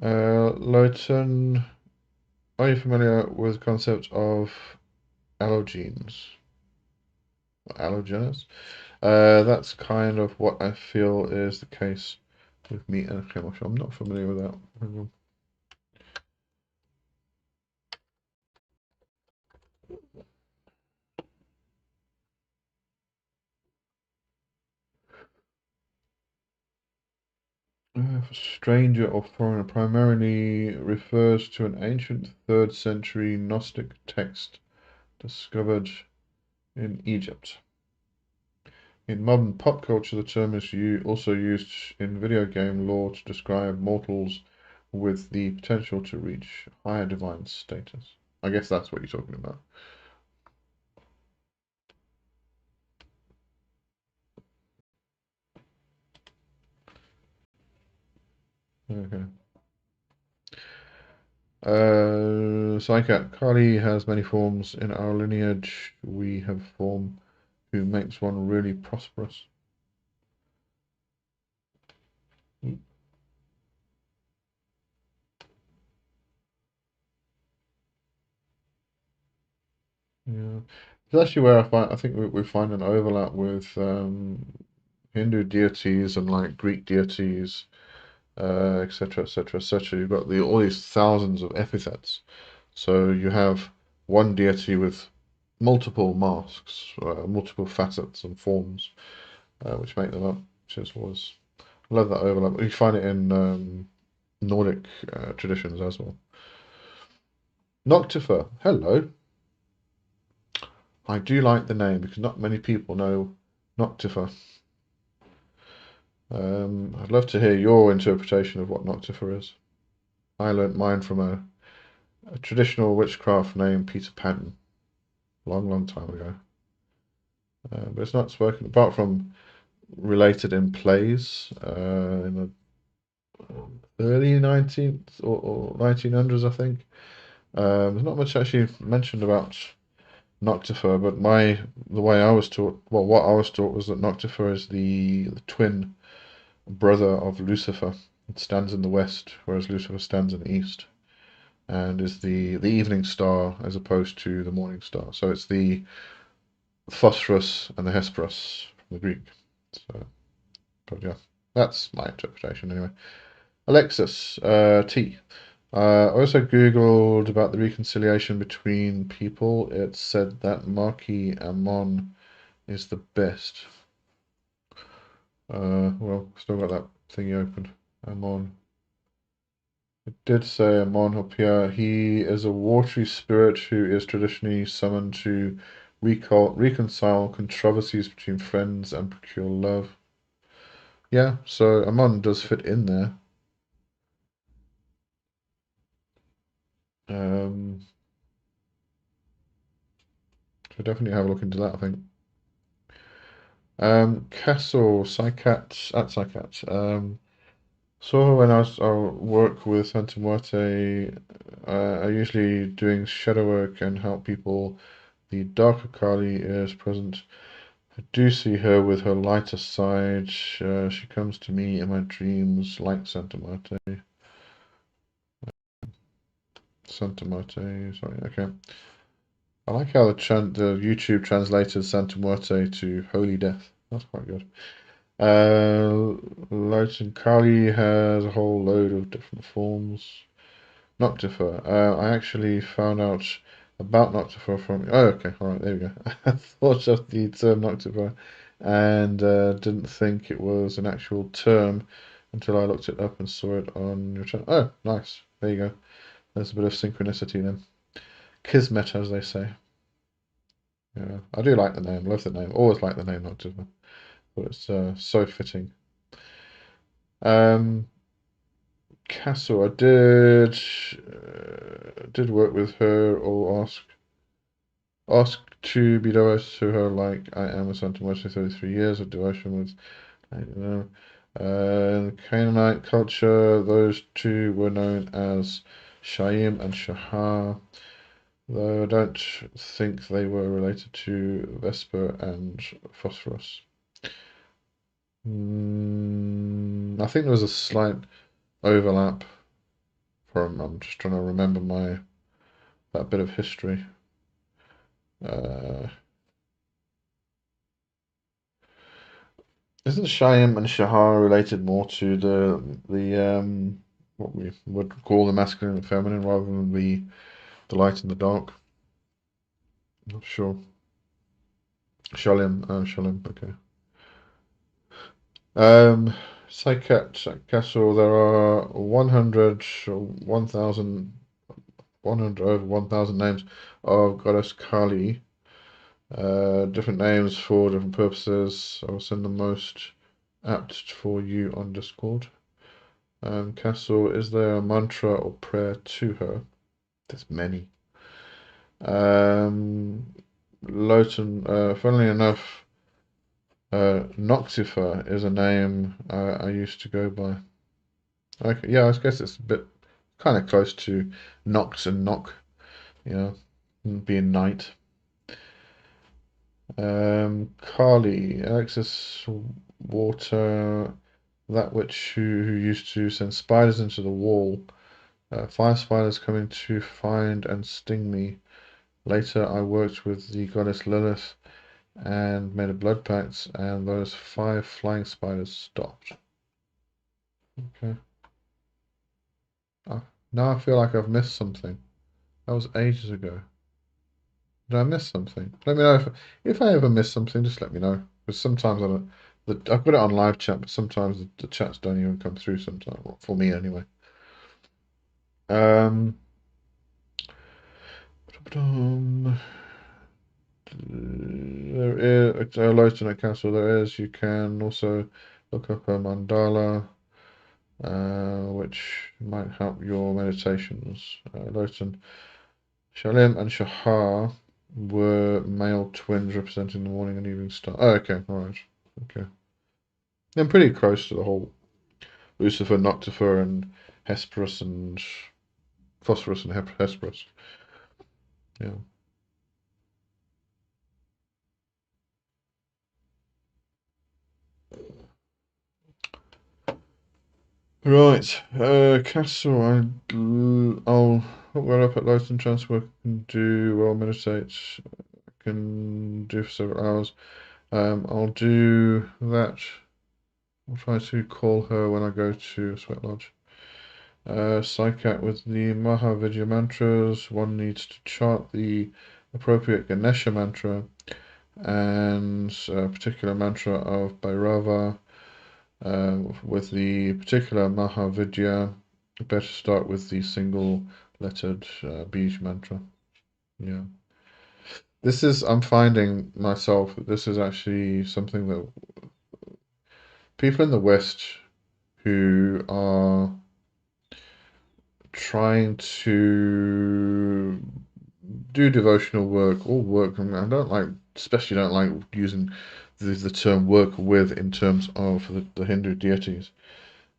Lowton, are you familiar with the concept of allergenes? Allergens? That's kind of what I feel is the case with meat and chemical. I'm not familiar with that. Hang on. Stranger or foreigner primarily refers to an ancient 3rd century Gnostic text discovered in Egypt. In modern pop culture, the term is also used in video game lore to describe mortals with the potential to reach higher divine status. I guess that's what you're talking about. Okay. Psychic. Kali has many forms. In our lineage, we have a form who makes one really prosperous. Yeah, it's actually where I think we find an overlap with Hindu deities and like Greek deities, etc., etc., etc. You've got all these thousands of epithets. So you have one deity with multiple masks, multiple facets and forms, which make them up. Which is always I love that overlap. You find it in Nordic traditions as well. Noctifer, hello. I do like the name because not many people know Noctifer. I'd love to hear your interpretation of what Noctifer is. I learnt mine from a traditional witchcraft named Peter Panton, long, long time ago. But it's not spoken apart from related in plays in the early 19th or 1900s, I think. There's not much actually mentioned about Noctifer, but the way I was taught, well, what I was taught was that Noctifer is the twin brother of Lucifer. It stands in the west, whereas Lucifer stands in the east, and is the evening star as opposed to the morning star. So it's the Phosphorus and the Hesperus from the Greek. So, but yeah, that's my interpretation anyway. Alexis, T. I also Googled about the reconciliation between people. It said that Marquis Amon is the best. Well, still got that thingy open. Amon. It did say Amon Hopia. He is a watery spirit who is traditionally summoned to reconcile controversies between friends and procure love. Yeah, so Amon does fit in there. Um, so definitely have a look into that, I think. Castle, Psycat. So when I work with Santa Muerte, I usually doing shadow work and help people. The darker Kali is present. I do see her with her lighter side. She comes to me in my dreams like Santa Muerte. Santa Muerte, sorry, okay. I like how the YouTube translated Santa Muerte to Holy Death. That's quite good. Lotus Kali has a whole load of different forms. Noctifer. I actually found out about Noctifer from. Oh, okay, all right, there we go. I thought of the term Noctifer and didn't think it was an actual term until I looked it up and saw it on your channel. Oh, nice. There you go. There's a bit of synchronicity then. Kismet, as they say. Yeah, I do like the name. Love the name. Always like the name Noctifer. But it's so fitting. Um, Castle, I did work with her or ask to be devoted to her like I am a Santa Mercy 33 years of devotion with, I don't know. Canaanite culture, those two were known as Shaim and Shahar, though I don't think they were related to Vesper and Phosphorus. I think there was a slight overlap. I'm just trying to remember that bit of history. Uh, isn't Shyam and Shahar related more to the what we would call the masculine and feminine rather than the light and the dark? Not sure. Shalim, okay. Um, Saikat Castle, there are 100, 1,000, 100 over 1,000 names of Goddess Kali. Different names for different purposes. I will send the most apt for you on Discord. Castle, is there a mantra or prayer to her? There's many. Lowton, funnily enough, Noxifer is a name I used to go by. Okay, yeah, I guess it's a bit kind of close to Nox and Knock, you know, being night. Kali, Alexis Water, that witch who used to send spiders into the wall. Fire spiders coming to find and sting me. Later, I worked with the goddess Lilith and made a blood pact, and those 5 flying spiders stopped. Okay. Now I feel like I've missed something. That was ages ago. Did I miss something? Let me know if I ever miss something. Just let me know. Because sometimes I don't. I've got it on live chat, but sometimes the chats don't even come through. Sometimes, well, for me anyway. Um, there is a Lieutenant Castle. There is. You can also look up a mandala, which might help your meditations. Lieutenant Shalim and Shahar were male twins representing the morning and evening star. Oh, okay, all right, okay. I'm pretty close to the whole Lucifer, Noctifer, and Hesperus and Phosphorus and Hesperus. Yeah. Right, Castle. I'll hook that up at Lighton Transfer. Can do well, meditate. Can do for several hours. I'll do that. I'll try to call her when I go to Sweat Lodge. Psycat with the Mahavidya mantras. One needs to chant the appropriate Ganesha mantra and a particular mantra of Bhairava. With the particular Mahavidya, better start with the single lettered Bij mantra. Yeah. I'm finding myself that this is actually something that people in the West who are trying to do devotional work or work, and I don't like, especially don't like using the term work with in terms of the Hindu deities.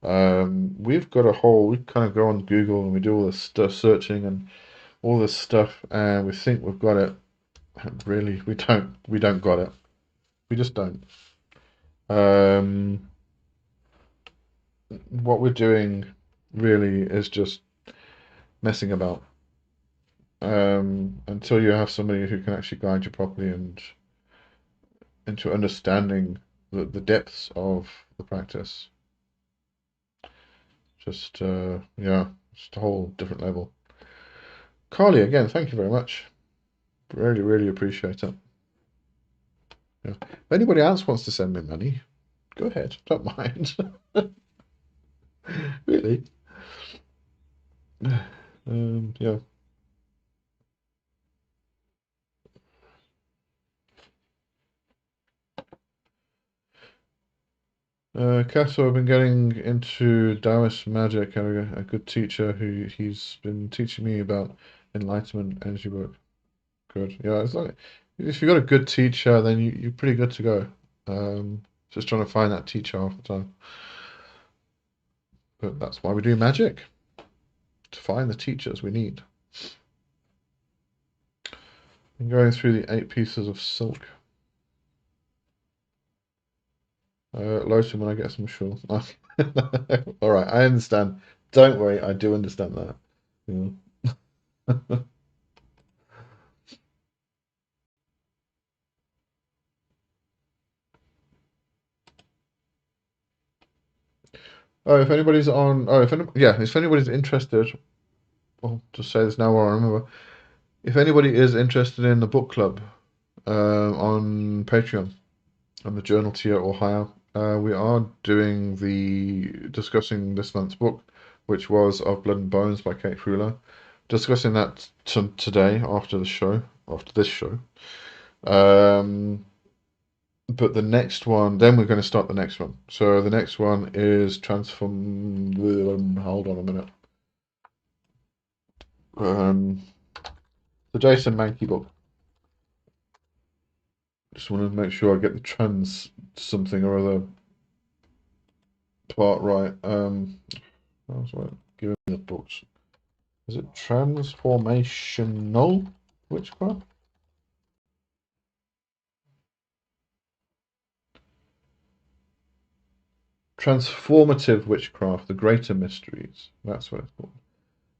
We've got a whole, we kind of go on Google and we do all this stuff, searching and all this stuff, and we think we've got it. Really, we don't got it. We just don't. Um, what we're doing really is just messing about. Until you have somebody who can actually guide you properly and into understanding the depths of the practice. Just yeah, just a whole different level. Carly, again, thank you very much. Really, really appreciate it. Yeah. If anybody else wants to send me money, go ahead. Don't mind. Really. Yeah. Castle, I've been getting into Taoist magic. I had a good teacher he's been teaching me about enlightenment energy work. Good. Yeah, it's like if you've got a good teacher, then you're pretty good to go. Just trying to find that teacher half the time. But that's why we do magic, to find the teachers we need. I'm going through the 8 pieces of silk. Lotion when I get some shawl. All right, I understand. Don't worry, I do understand that. Yeah. Oh, if anybody's on, oh, if anybody's interested, I'll just say this now while I remember. If anybody is interested in the book club on Patreon, on the Journal tier or higher, we are discussing this month's book, which was Of Blood and Bones by Kate Fuller. Discussing that today after this show. But the next one, then we're going to start the next one. So the next one is hold on a minute. The Jason Mankey book. Just want to make sure I get the trans something or other part right. Give me the books. Is it transformational witchcraft? Transformative witchcraft: the greater mysteries. That's what it's called.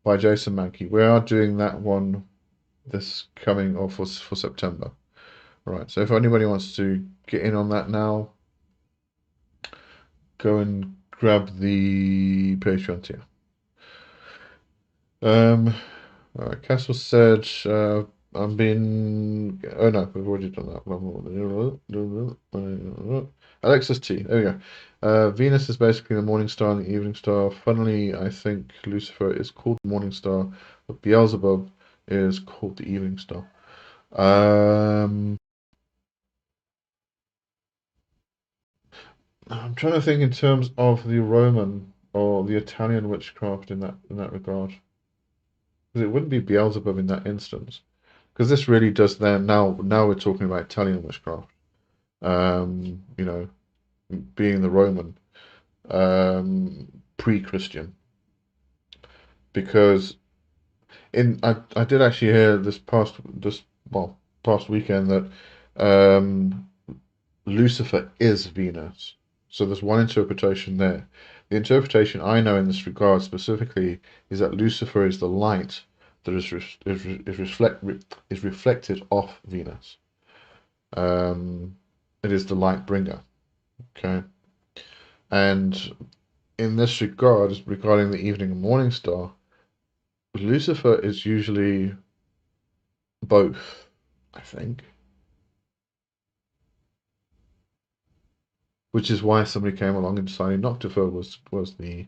By Jason Mankey. We are doing that one this coming or for September. Right. So if anybody wants to get in on that now, go and grab the Patreon tier. Castle said, I'm being. Oh no, we've already done that. Alexis T. There we go. Venus is basically the morning star and the evening star. Funnily, I think Lucifer is called the morning star, but Beelzebub is called the evening star. I'm trying to think in terms of the Roman or the Italian witchcraft in that regard. Because it wouldn't be Beelzebub in that instance. Because this really does then now we're talking about Italian witchcraft. You know, being the Roman, pre-Christian. Because I did actually hear past weekend that Lucifer is Venus. So there's one interpretation there. The interpretation I know in this regard specifically is that Lucifer is the light that is reflected off Venus. It is the light bringer. Okay. And in this regard, regarding the evening and morning star, Lucifer is usually both, I think. Which is why somebody came along and decided Noctifer was the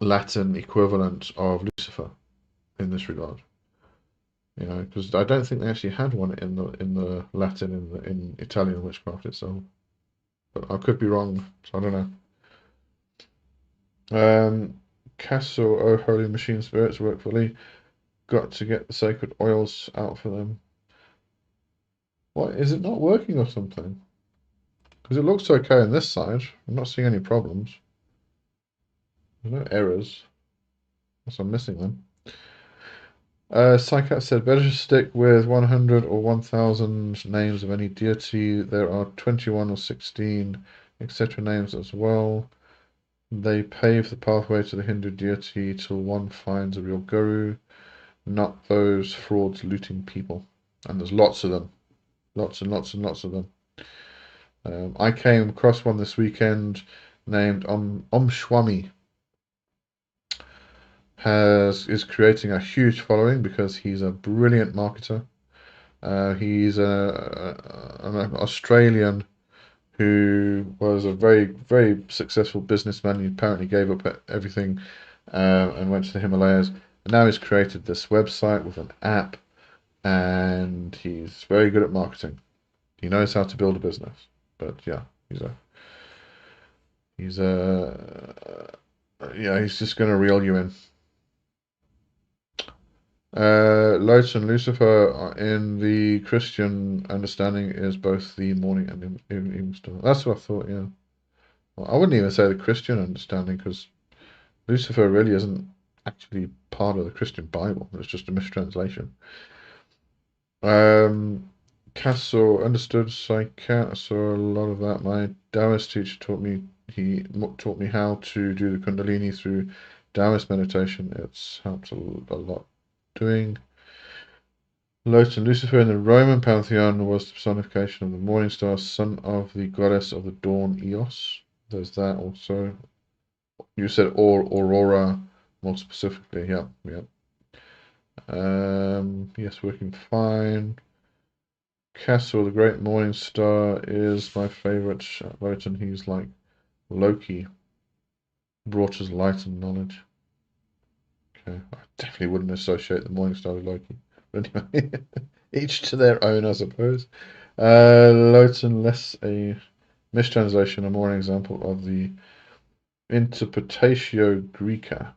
Latin equivalent of Lucifer in this regard. You know, because I don't think they actually had one in the Latin in Italian witchcraft itself. But I could be wrong, so I don't know. Castle, oh holy machine spirits work fully. Got to get the sacred oils out for them. What, is it not working or something? Because it looks okay on this side. I'm not seeing any problems. There's no errors. Unless I'm missing them. Psycat said, better to stick with 100 or 1,000 names of any deity. There are 21 or 16, etc. names as well. They pave the pathway to the Hindu deity till one finds a real guru, not those frauds looting people. And there's lots of them. Lots and lots and lots of them. I came across one this weekend named Om Swami. Is creating a huge following because he's a brilliant marketer. He's an Australian who was a very, very successful businessman. He apparently gave up everything and went to the Himalayas. And now he's created this website with an app, and he's very good at marketing. He knows how to build a business. But yeah, he's just going to reel you in. Light and Lucifer in the Christian understanding is both the morning and the evening star. That's what I thought, yeah. Well, I wouldn't even say the Christian understanding because Lucifer really isn't actually part of the Christian Bible. It's just a mistranslation. Castle understood Psychiat. I saw a lot of that. My Taoist teacher taught me he taught me how to do the Kundalini through Taoist meditation. It's helped a lot doing. Lotus and Lucifer in the Roman pantheon was the personification of the morning star, son of the goddess of the dawn, Eos. There's that also. You said Aurora more specifically. Yeah, yeah. Yes, working fine. Castle, the great morning star, is my favorite. Loton, he's like Loki, brought us light and knowledge. Okay, I definitely wouldn't associate the morning star with Loki. But anyway, each to their own, I suppose. Loton, less a mistranslation, a more an example of the Interpretatio Graeca.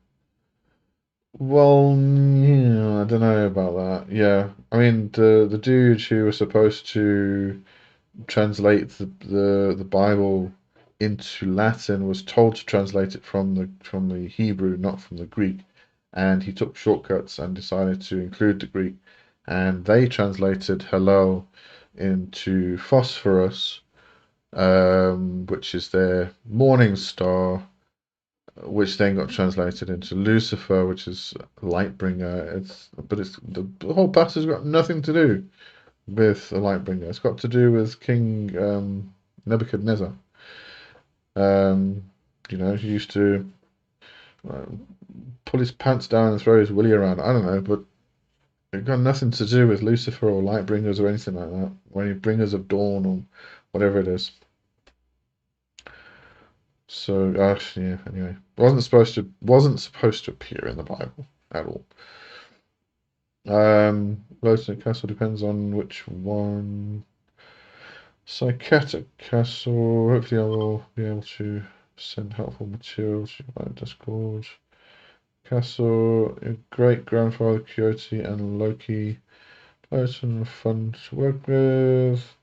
Well, yeah, I don't know about that. Yeah, I mean the dude who was supposed to translate the Bible into Latin was told to translate it from the Hebrew, not from the Greek, and he took shortcuts and decided to include the Greek, and they translated Hallel into phosphorus, which is their morning star, which then got translated into Lucifer, which is light bringer. It's the whole passage got nothing to do with a light bringer. It's got to do with King Nebuchadnezzar. Um, he used to uh, pull his pants down and throw his willy around. I don't know, but it got nothing to do with Lucifer or light bringers or anything like that, or any bringers of dawn or whatever it is. So, yeah. Anyway, wasn't supposed to appear in the Bible at all. Lotus and Castle depends on which one. Psychiatric Castle. Hopefully, I will be able to send helpful materials to my Discord. Castle, your great grandfather Coyote and Loki. Loton fun to work with.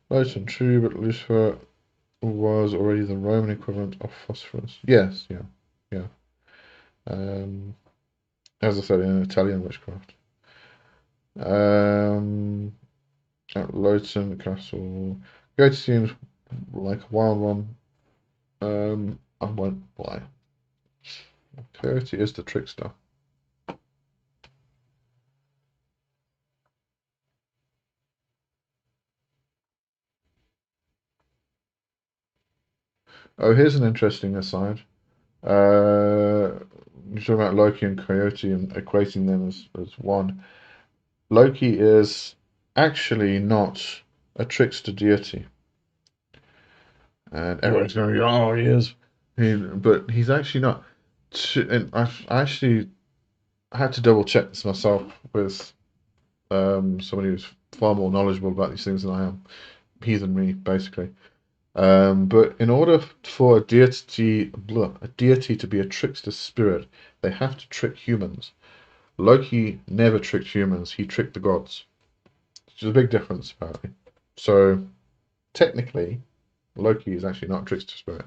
Loton true, but Lucifer was already the Roman equivalent of phosphorus. Yes, yeah, yeah. Um, as I said, in Italian witchcraft. Um, at Loton Castle. Coyote seems like a wild one. I won't lie. Coyote is the trickster. Oh, here's an interesting aside. You're talking about Loki and Coyote and equating them as one. Loki is actually not a trickster deity. And everyone's going, oh, he is. But he's actually not. And I actually had to double check this myself with somebody who's far more knowledgeable about these things than I am. Heathen me, basically. But in order for a deity to be a trickster spirit, they have to trick humans. Loki never tricked humans; he tricked the gods, which is a big difference, apparently. So technically, Loki is actually not a trickster spirit.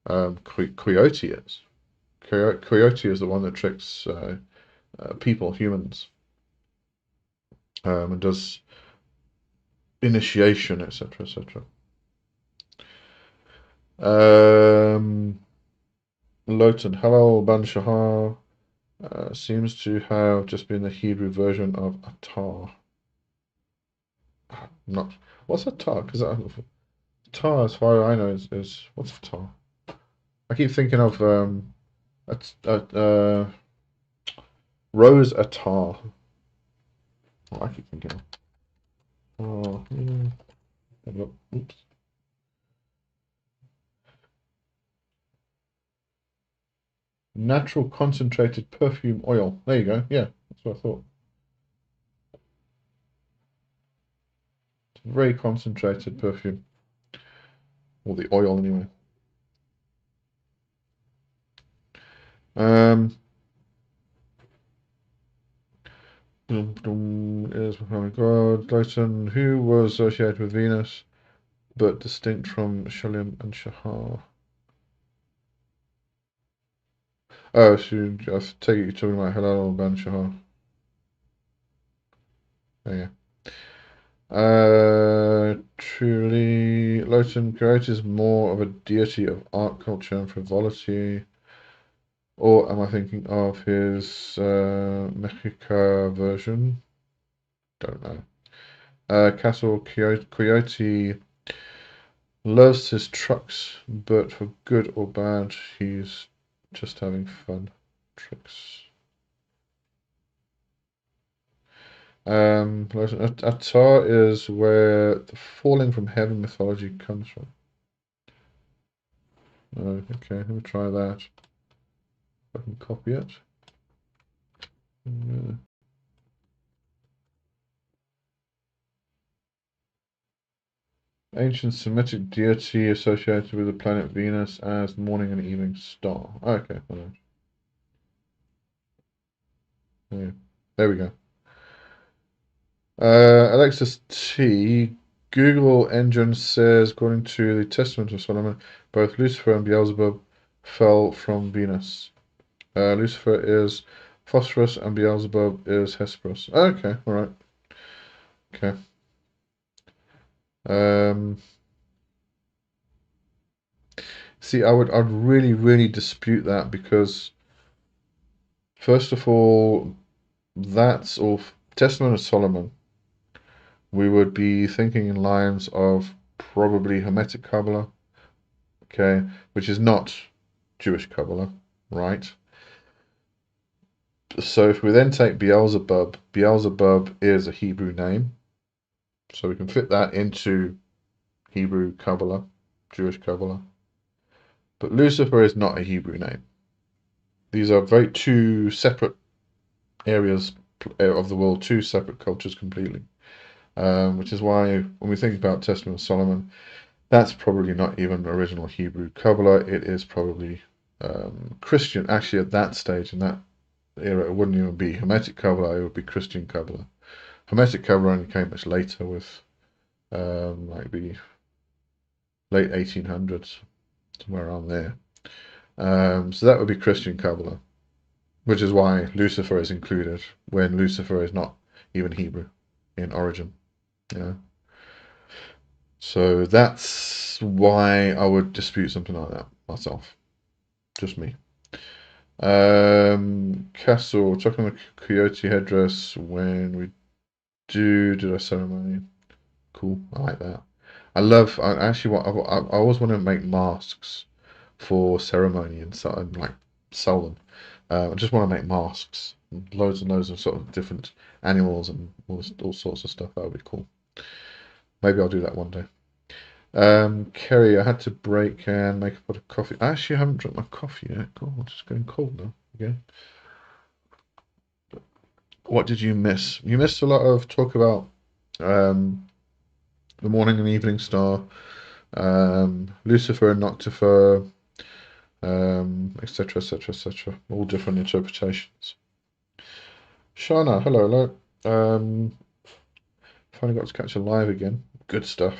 Coyote is. Coyote is the one that tricks people, humans, and does initiation, etc., etc. Lotan Halal Ban Shahar seems to have just been the Hebrew version of Atar. Not what's Atar? Because Atar, as far as I know, is what's Atar? I keep thinking of Rose Atar. What I keep thinking of. Oh, oops. Natural concentrated perfume oil. There you go. Yeah, that's what I thought. It's very concentrated perfume, or the oil anyway. Um, is God Lotan, who was associated with Venus, but distinct from Shulim and Shahar. Oh, so I take it you're talking about Halal Ban Shahar. Oh, yeah. Truly, Lotan Great is more of a deity of art, culture, and frivolity. Or am I thinking of his Mexica version? Don't know. Castle Coyote loves his trucks, but for good or bad, he's just having fun. Tricks. Atar is where the falling from heaven mythology comes from. Oh, okay, let me try that. If I can copy it. Yeah. Ancient Semitic deity associated with the planet Venus as morning and evening star. Okay, hold on. Yeah. There we go. Alexis T. Google engine says, according to the Testament of Solomon, both Lucifer and Beelzebub fell from Venus. Lucifer is Phosphorus and Beelzebub is Hesperus. Okay, all right. Okay. Um, see, I'd really, really dispute that because first of all, that's or Testament of Solomon. We would be thinking in lines of probably Hermetic Kabbalah, okay, which is not Jewish Kabbalah, right? So if we then take Beelzebub, Beelzebub is a Hebrew name, so we can fit that into Hebrew Kabbalah, Jewish Kabbalah. But Lucifer is not a Hebrew name. These are very two separate areas of the world, two separate cultures completely. Which is why when we think about Testament of Solomon, that's probably not even original Hebrew Kabbalah. It is probably Christian. Actually, at that stage, in that era, it wouldn't even be Hermetic Kabbalah, it would be Christian Kabbalah. Hermetic Kabbalah only came much later with like the late 1800s, somewhere around there. So that would be Christian Kabbalah, which is why Lucifer is included when Lucifer is not even Hebrew in origin. Yeah. So that's why I would dispute something like that myself. Just me. Castle, talking about coyote headdress when we do a ceremony. Cool, I like that. I actually want, I always want to make masks for ceremony and so and like sell them. I just want to make masks, loads and loads of sort of different animals and all sorts of stuff. That would be cool. Maybe I'll do that one day. Kerry, I had to break and make a pot of coffee. I actually haven't drunk my coffee yet. God, it's just going cold now. Okay. What did you miss? You missed a lot of talk about um, the morning and evening star, Lucifer and Noctifer, etc., etc., etc. All different interpretations. Shana, hello, hello. Finally got to catch a live again. Good stuff.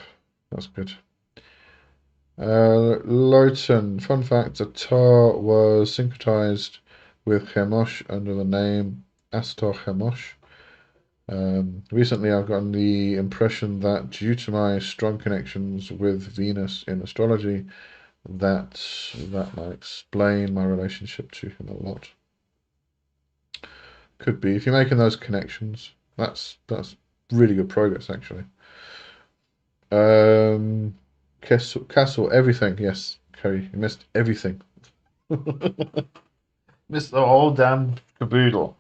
That's good. Lowton, fun fact, Atar was syncretized with Chemosh under the name Astar Chemosh. Recently, I've gotten the impression that due to my strong connections with Venus in astrology, that might explain my relationship to him a lot. Could be. If you're making those connections, that's really good progress, actually. Um, Castle, everything. Yes, Kerry, you missed everything. Missed the whole damn caboodle.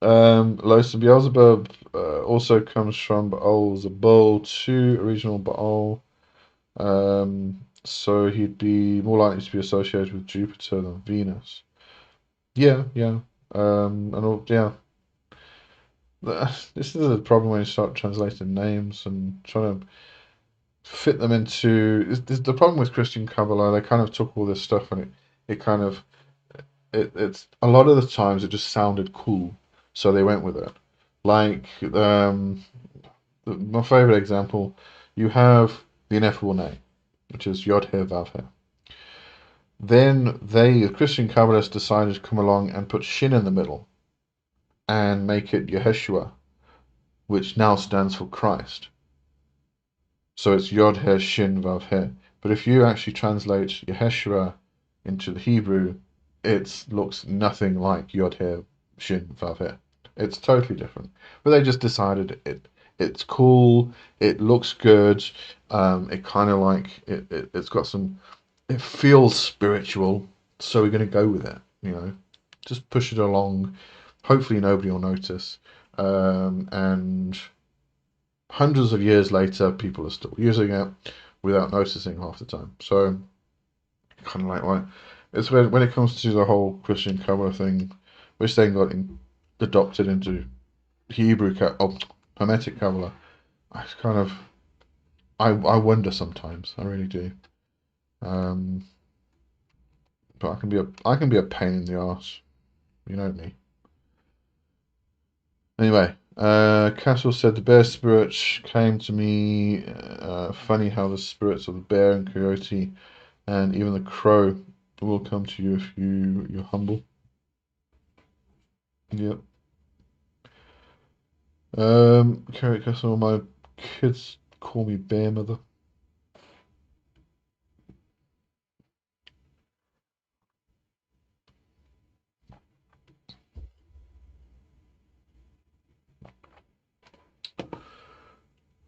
Los Beelzebub also comes from Baal Zebul, two original Baal. So he'd be more likely to be associated with Jupiter than Venus. Yeah, yeah. And all, yeah. This is the problem when you start translating names and trying to fit them into. The problem with Christian Kabbalah, they kind of took all this stuff and it kind of it's a lot of the times it just sounded cool, so they went with it. Like my favorite example, you have the ineffable name, which is Yod He Vav He. Then the Christian Kabbalists, decided to come along and put Shin in the middle and make it Yeshua. which now stands for Christ. So it's Yod He Shin Vav He. But if you actually translate Yeshua into the Hebrew, it looks nothing like Yod He Shin Vav He. It's totally different. But they just decided it's cool, it looks good, it kind of like it's got some, it feels spiritual, so we're going to go with it, just push it along. Hopefully nobody will notice. And hundreds of years later, people are still using it without noticing half the time. So, kind of like it's when it comes to the whole Christian Kabbalah thing, which then got adopted into Hebrew Hermetic Kabbalah. I kind of I wonder sometimes. I really do. Um, but I can be a pain in the ass. You know me. Anyway, Castle said the bear spirits came to me. Funny how the spirits of the bear and coyote and even the crow will come to you if you're humble. Yep. Carrot Castle, my kids call me Bear Mother.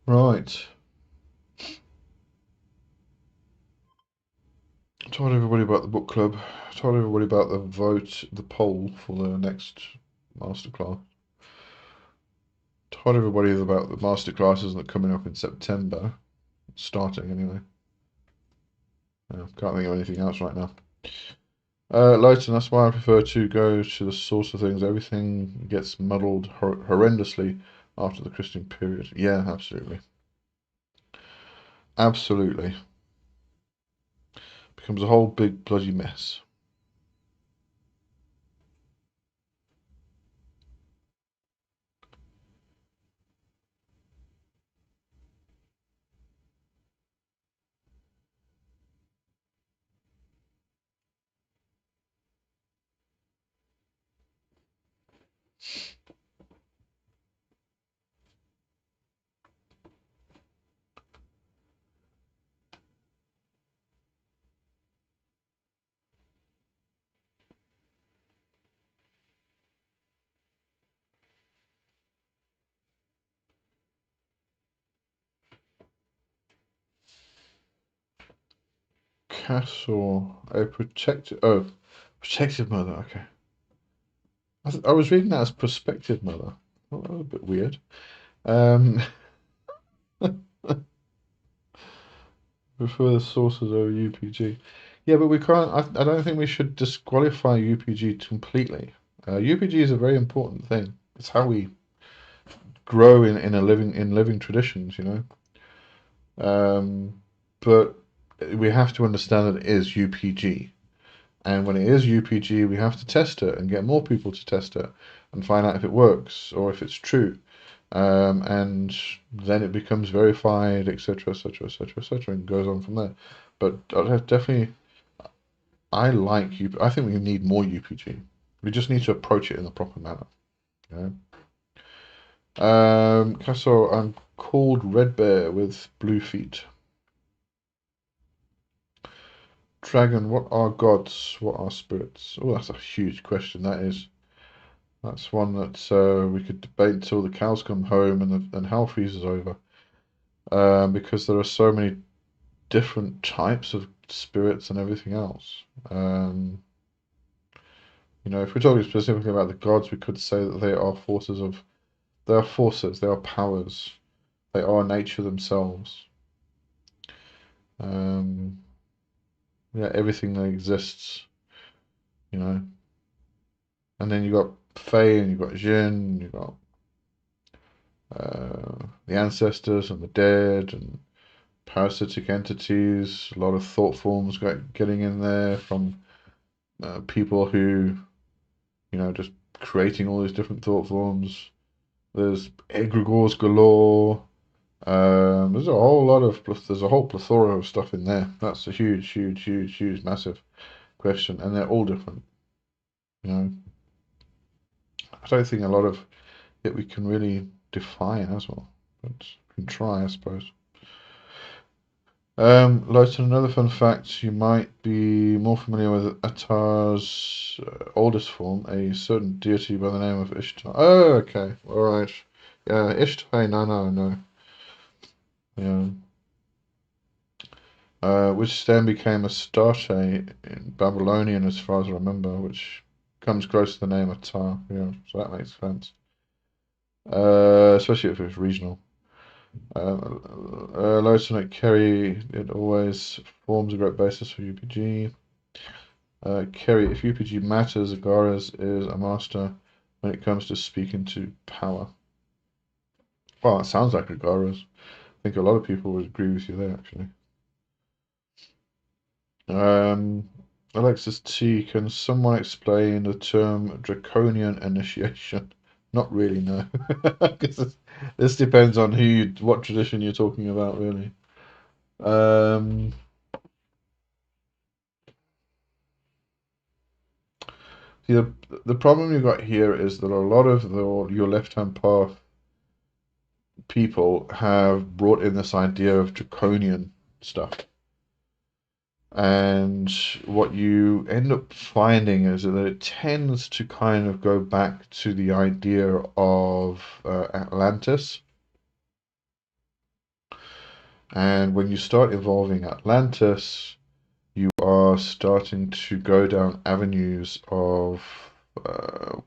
Right. I told everybody about the book club. I told everybody about the poll for the next masterclass. Told everybody about the masterclasses that are coming up in September, starting anyway. Can't think of anything else right now. Leighton, that's why I prefer to go to the source of things. Everything gets muddled horrendously after the Christian period. Yeah, absolutely. Absolutely. Becomes a whole big bloody mess. Castle, protective mother. Okay, I was reading that as prospective mother. Oh, that was a bit weird. Um, Refer the sources over UPG. Yeah, but we can't. I don't think we should disqualify UPG completely. UPG is a very important thing. It's how we grow in living traditions, But we have to understand that it is UPG, and when it is UPG, we have to test it and get more people to test it and find out if it works or if it's true, and then it becomes verified, etc., etc., etc., etc., and goes on from there. But definitely, I like U. I think we need more UPG. We just need to approach it in the proper manner. You Castle, I'm called Red Bear with blue feet. Dragon, what are gods? What are spirits? Oh, that's a huge question. That's one that we could debate until the cows come home and hell freezes over. Because there are so many different types of spirits and everything else. If we're talking specifically about the gods, we could say that they are forces, they are powers, they are nature themselves. Um, yeah, everything that exists, you know. And then you've got Fae and you've got Jinn, you've got the ancestors and the dead and parasitic entities, a lot of thought forms getting in there from people who, just creating all these different thought forms. There's egregores galore. There's a whole plethora of stuff in there. That's a huge, huge, huge, huge, massive question, and they're all different. You know, I don't think a lot of it we can really define as well. But you can try, I suppose. Lowton, another fun fact, you might be more familiar with Atar's oldest form, a certain deity by the name of Ishtar. Oh, okay, alright. Yeah, Ishtar, no. Yeah. Which then became Astarte in Babylonian, as far as I remember, which comes close to the name Atar. Yeah, so that makes sense. Especially if it's regional. Lowton at Kerry, it always forms a great basis for UPG. Kerry, if UPG matters, Agaras is a master when it comes to speaking to power. Well, it sounds like Agaras. I think a lot of people would agree with you there, actually. Alexis T, can someone explain the term draconian initiation? Not really, no. Because this depends on what tradition you're talking about, really. Um, see, the problem you've got here is that a lot of your left-hand path people have brought in this idea of draconian stuff. And what you end up finding is that it tends to kind of go back to the idea of Atlantis. And when you start evolving Atlantis, you are starting to go down avenues of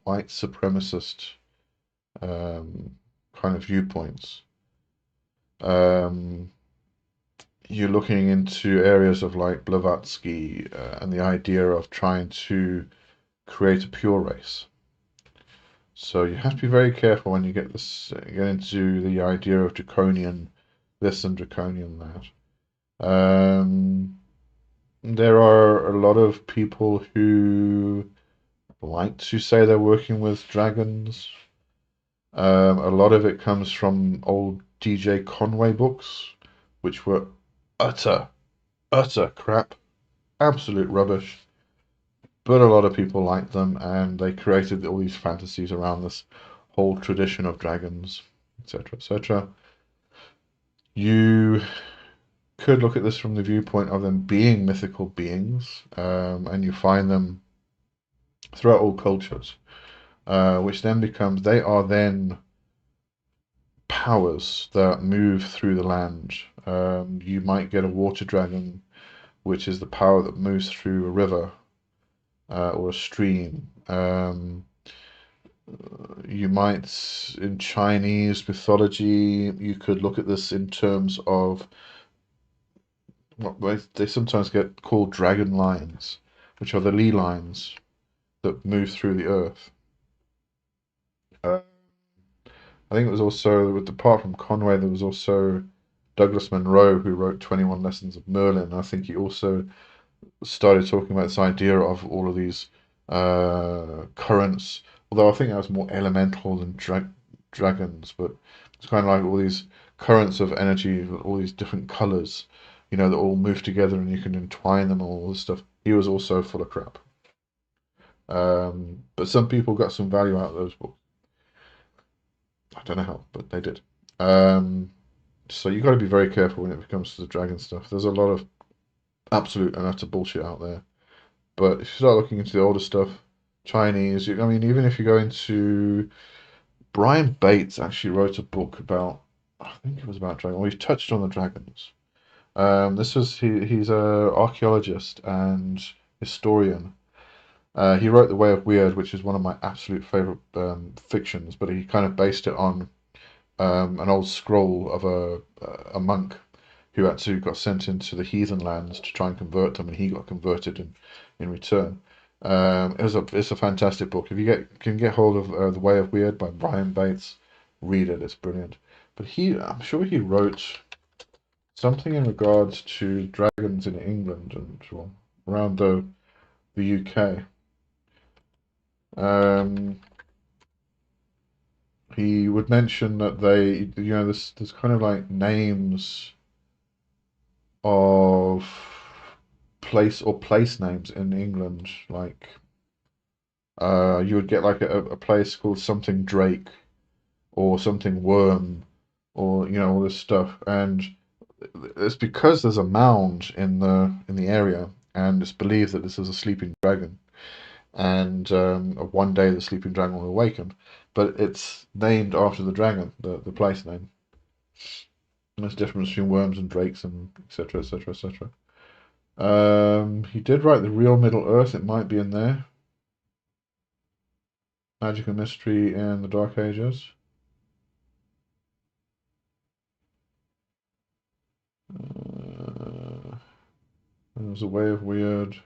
white supremacist kind of viewpoints. You're looking into areas of like Blavatsky and the idea of trying to create a pure race. So you have to be very careful when you get into the idea of draconian this and draconian that. There are a lot of people who like to say they're working with dragons. A lot of it comes from old DJ Conway books, which were utter crap, absolute rubbish. But a lot of people liked them, and they created all these fantasies around this whole tradition of dragons, etc., etc. You could look at this from the viewpoint of them being mythical beings, and you find them throughout all cultures, which then becomes they are then powers that move through the land. You might get a water dragon, which is the power that moves through a river or a stream. You might, in Chinese mythology, you could look at this in terms of what they sometimes get called dragon lines, which are the Li lines that move through the earth. Uh, I think it was also, apart from Conway, there was also Douglas Munro who wrote 21 Lessons of Merlin. I think he also started talking about this idea of all of these currents, although I think that was more elemental than dragons, but it's kind of like all these currents of energy, all these different colors, that all move together and you can entwine them and all this stuff. He was also full of crap. But some people got some value out of those books. I don't know how, but they did. So you got to be very careful when it comes to the dragon stuff. There's a lot of absolute and utter bullshit out there. But if you start looking into the older stuff, Chinese, I mean, even if you go into Brian Bates actually wrote a book about, I think it was about dragons. Well, he touched on the dragons. He's a archaeologist and historian. He wrote The Way of Weird, which is one of my absolute favorite fictions, but he kind of based it on an old scroll of a monk who actually got sent into the heathen lands to try and convert them, and he got converted in return. It's a fantastic book. If you can get hold of The Way of Weird by Brian Bates, read it. It's brilliant. But I'm sure he wrote something in regards to dragons in England and well, around the UK. He would mention that there's kind of like names of place names in England, like you would get like a place called something Drake, or something worm, or all this stuff. And it's because there's a mound in the area, and it's believed that this is a sleeping dragon, and one day the sleeping dragon will awaken. But it's named after the dragon, the place name. And there's a difference between worms and drakes and etc. etc. etc. He did write the real Middle Earth. It might be in there. Magic and Mystery in the Dark Ages. There's a Way of Weird.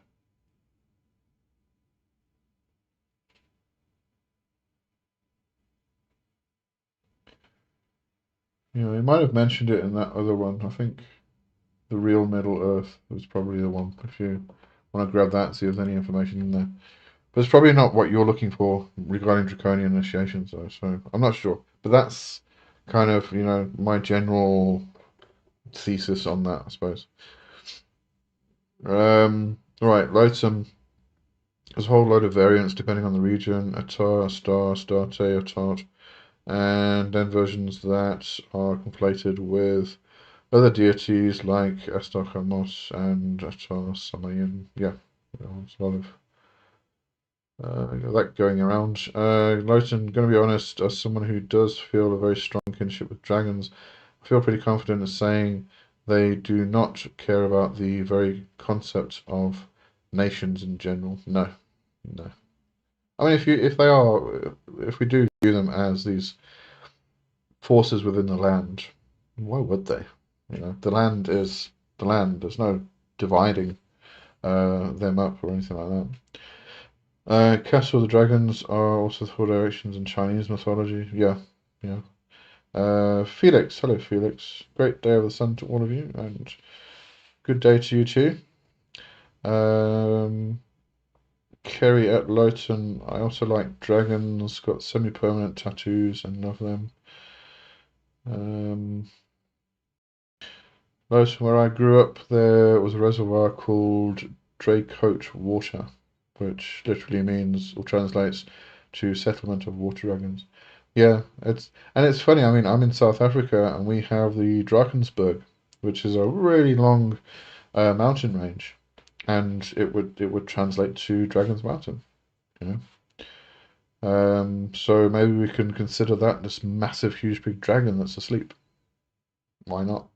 He might have mentioned it in that other one. I think the real Middle Earth was probably the one. If you want to grab that and see if there's any information in there. But it's probably not what you're looking for regarding draconian initiations, though. So I'm not sure. But that's kind of, my general thesis on that, I suppose. All right, Loathsome. There's a whole load of variants depending on the region. Atar, Star, Starte, Atart, and then versions that are conflated with other deities like Astachamos and Atar Samayan. Yeah, there's a lot of that going around. Lowton, going to be honest, as someone who does feel a very strong kinship with dragons, I feel pretty confident in saying they do not care about the very concept of nations in general. No, no. I mean, if we do view them as these forces within the land, why would they? The land is the land. There's no dividing them up or anything like that. Castle of the Dragons are also thought directions in Chinese mythology. Yeah, yeah. Felix, hello Felix. Great day of the sun to all of you, and good day to you too. Kerry at Lowton. I also like dragons. Got semi-permanent tattoos and love them. Lowton, where I grew up, there was a reservoir called Draycote Water, which literally means or translates to settlement of water dragons. Yeah, it's funny. I mean, I'm in South Africa and we have the Drakensberg, which is a really long mountain range, and it would translate to Dragon's Mountain. You so maybe we can consider that this massive, huge, big dragon that's asleep. Why not?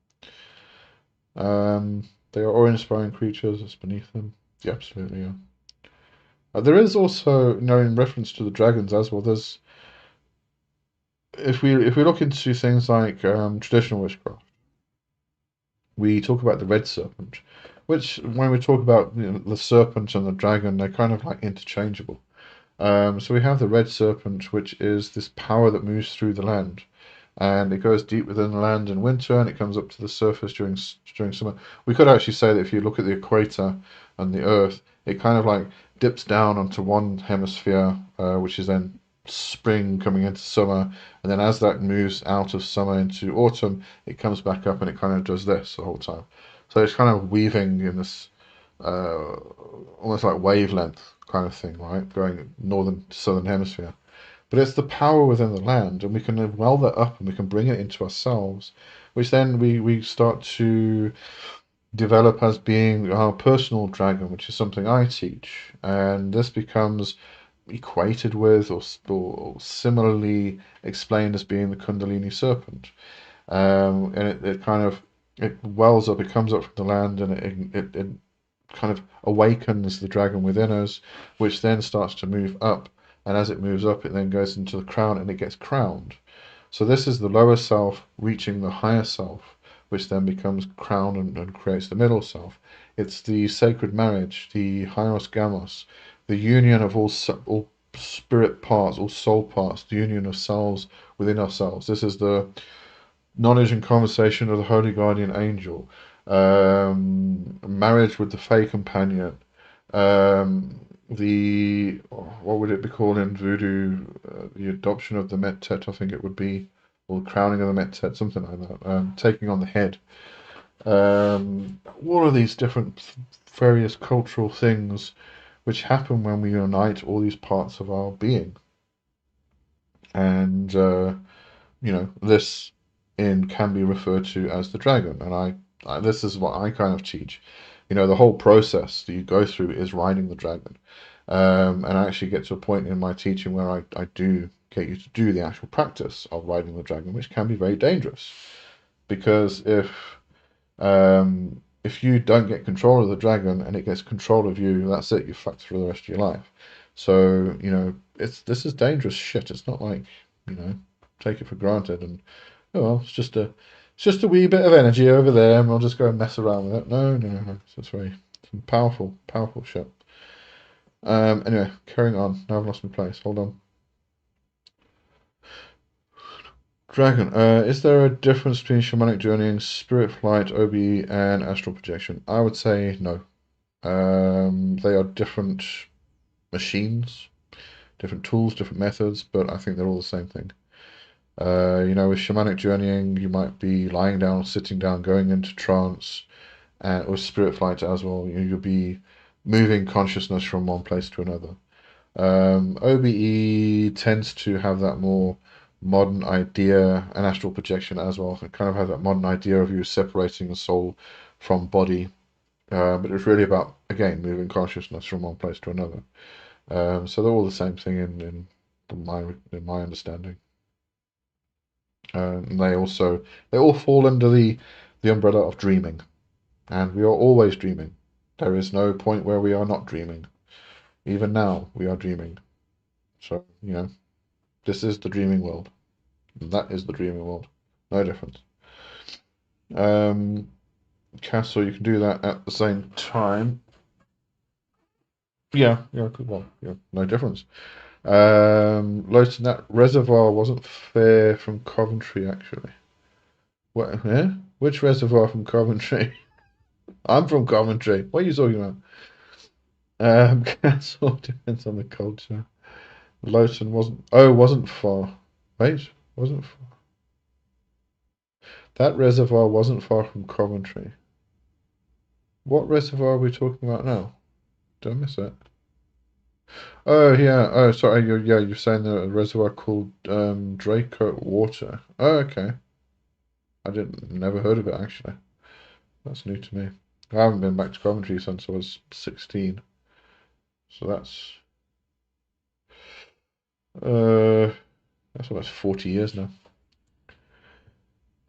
They are awe-inspiring creatures that's beneath them. Yeah, absolutely. Yeah. There is also, in reference to the dragons as well. There's if we look into things like traditional witchcraft, we talk about the red serpent, which when we talk about the serpent and the dragon, they're kind of like interchangeable. So we have the red serpent, which is this power that moves through the land, and it goes deep within the land in winter, and it comes up to the surface during summer. We could actually say that if you look at the equator and the Earth, it kind of like dips down onto one hemisphere, which is then spring coming into summer, and then as that moves out of summer into autumn, it comes back up and it kind of does this the whole time. So it's kind of weaving in this uh, almost like wavelength kind of thing, right? Going northern to southern hemisphere. But it's the power within the land, and we can well that up and we can bring it into ourselves, which then we start to develop as being our personal dragon, which is something I teach. And this becomes equated with or similarly explained as being the Kundalini serpent. And it kind of it wells up, it comes up from the land, and it kind of awakens the dragon within us, which then starts to move up. And as it moves up, it then goes into the crown and it gets crowned. So this is the lower self reaching the higher self, which then becomes crowned and creates the middle self. It's the sacred marriage, the hieros gamos, the union of all spirit parts, all soul parts, the union of selves within ourselves. This is the knowledge and conversation of the holy guardian angel, marriage with the Fey companion, the what would it be called in voodoo? The adoption of the Metet, I think it would be, or the crowning of the Metet, something like that. Taking on the head. All of these different various cultural things which happen when we unite all these parts of our being. And this in can be referred to as the dragon, and this is what I kind of teach. The whole process that you go through is riding the dragon. And I actually get to a point in my teaching where I do get you to do the actual practice of riding the dragon, which can be very dangerous. Because if you don't get control of the dragon and it gets control of you, that's it, you're fucked for the rest of your life. So, this is dangerous shit. It's not like, take it for granted and oh well, it's just a wee bit of energy over there and we'll just go and mess around with it. No, no, no. It's very some powerful, powerful shit. Anyway, carrying on. Now I've lost my place. Hold on. Dragon. Is there a difference between shamanic journeying, spirit flight, OBE, and astral projection? I would say no. They are different machines, different tools, different methods, but I think they're all the same thing. With shamanic journeying, you might be lying down, sitting down, going into trance, and with spirit flight as well, you'll be moving consciousness from one place to another. OBE tends to have that more modern idea, and astral projection as well. It kind of has that modern idea of you separating the soul from body, but it's really about, again, moving consciousness from one place to another. So they're all the same thing in my understanding. And they all fall under the umbrella of dreaming, and we are always dreaming. There is no point where we are not dreaming. Even now, we are dreaming. So, this is the dreaming world. That is the dreaming world. No difference. Castle, you can do that at the same time. Yeah, yeah, well, yeah, no difference. Lowton, that reservoir wasn't fair from Coventry, actually. What, yeah? Which reservoir from Coventry? I'm from Coventry. What are you talking about? Castle depends on the culture. Lowton wasn't far. Wait, wasn't far. That reservoir wasn't far from Coventry. What reservoir are we talking about now? Did I miss it? Oh yeah. Oh, sorry. You're saying the reservoir called Draco Water. Oh, okay. I didn't never heard of it actually. That's new to me. I haven't been back to Coventry since I was 16. So uh that's almost 40 years now.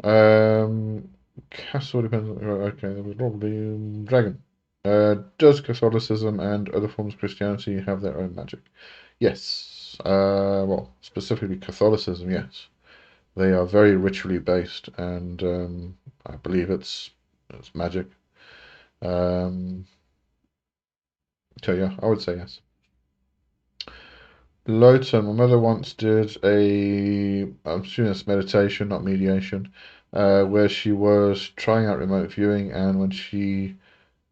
Um, Castle depends on. Okay, there was probably Dragon. Does Catholicism and other forms of Christianity have their own magic? Yes. Well, specifically Catholicism, yes. They are very ritually based, and I believe it's magic. Um, so yeah, I would say yes. Lowton, my mother once did I'm assuming it's meditation, not mediation, where she was trying out remote viewing, and when she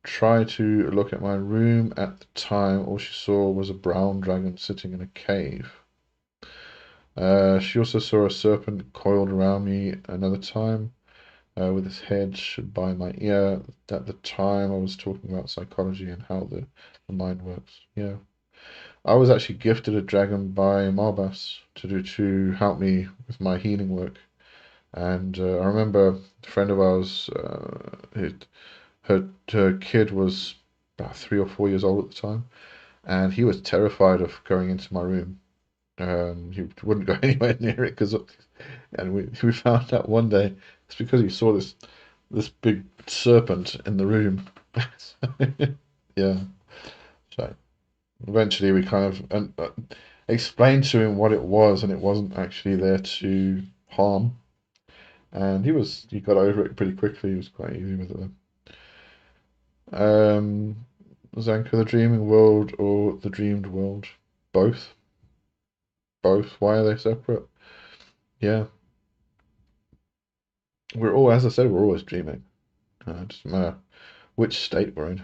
tried to look at my room at the time, all she saw was a brown dragon sitting in a cave. She also saw a serpent coiled around me another time, with his head by my ear. At the time, I was talking about psychology and how the mind works. Yeah. I was actually gifted a dragon by Marbas to help me with my healing work. And I remember a friend of ours, her kid was about 3 or 4 years old at the time, and he was terrified of going into my room. He wouldn't go anywhere near it and we found out one day it's because he saw this big serpent in the room. Yeah. So eventually we kind of explained to him what it was, and it wasn't actually there to harm. And he got over it pretty quickly. He was quite easy with it. Zanka, the dreaming world or the dreamed world? Both. Both. Why are they separate? Yeah. As I said, we're always dreaming. It doesn't matter which state we're in.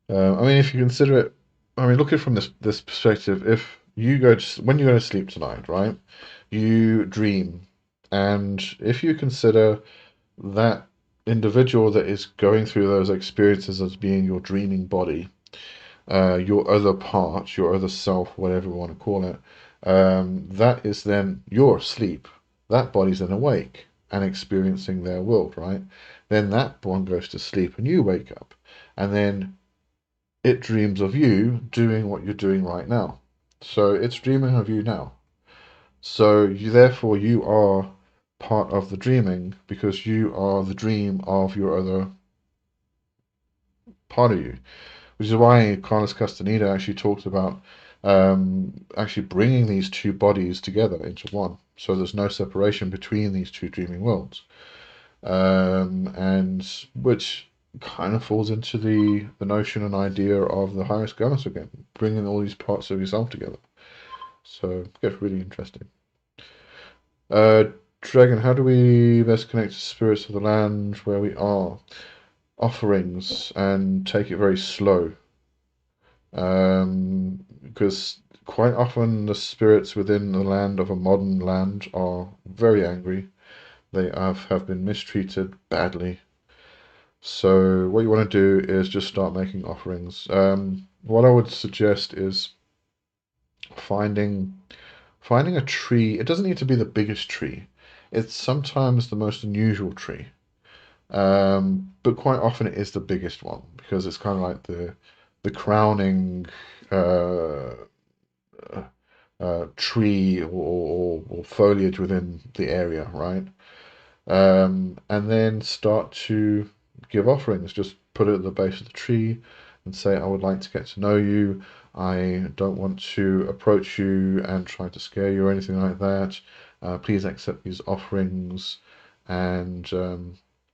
I mean, if you consider it, I mean, look at it from this perspective. If you when you go to sleep tonight, right, you dream, and if you consider that individual that is going through those experiences as being your dreaming body, your other part, your other self, whatever you want to call it, that is then you're asleep. That body's then awake and experiencing their world, right? Then that one goes to sleep and you wake up. And then it dreams of you doing what you're doing right now. So it's dreaming of you now. So therefore you are part of the dreaming because you are the dream of your other part of you. Which is why Carlos Castaneda actually talked about actually bringing these two bodies together into one. So there's no separation between these two dreaming worlds. And which kind of falls into the notion and idea of the highest goddess again, bringing all these parts of yourself together. So it gets really interesting. Uh, Dragon, how do we best connect to spirits of the land where we are? Offerings and take it very slow. Because quite often the spirits within the land of a modern land are very angry. They have been mistreated badly. So what you want to do is just start making offerings. What I would suggest is finding finding a tree. It doesn't need to be the biggest tree. It's sometimes the most unusual tree. But quite often it is the biggest one because it's kind of like the crowning uh, tree or foliage within the area, right? And then start to give offerings. Just put it at the base of the tree and say, I would like to get to know you. I don't want to approach you and try to scare you or anything like that. Please accept these offerings and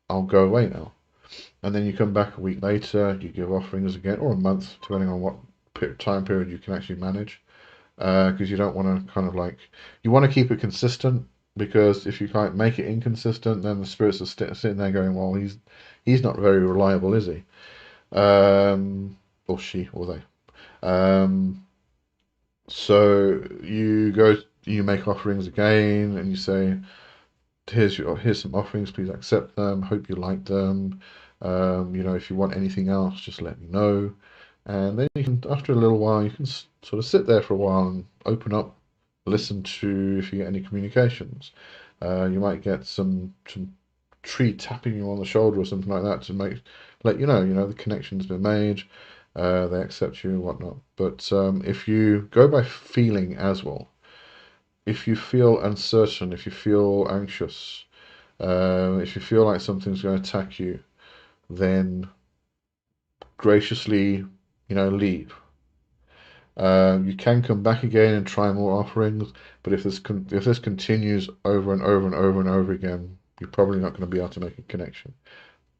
I'll go away now. And then you come back a week later, you give offerings again, or a month, depending on what time period you can actually manage. Because you don't want to kind of like, you want to keep it consistent, because if you can't make it inconsistent, then the spirits are sitting there going, well, he's not very reliable, is he? Or she, or they. So you make offerings again, and you say, here's some offerings, please accept them. Hope you like them. If you want anything else, just let me know. And then you can, after a little while, you can sort of sit there for a while and open up, listen to if you get any communications. You might get some tree tapping you on the shoulder or something like that to let you know the connection's been made. They accept you and whatnot. But if you go by feeling as well, if you feel uncertain, if you feel anxious, if you feel like something's going to attack you, then graciously, leave. You can come back again and try more offerings, but if this continues over and over and over and over again, you're probably not going to be able to make a connection.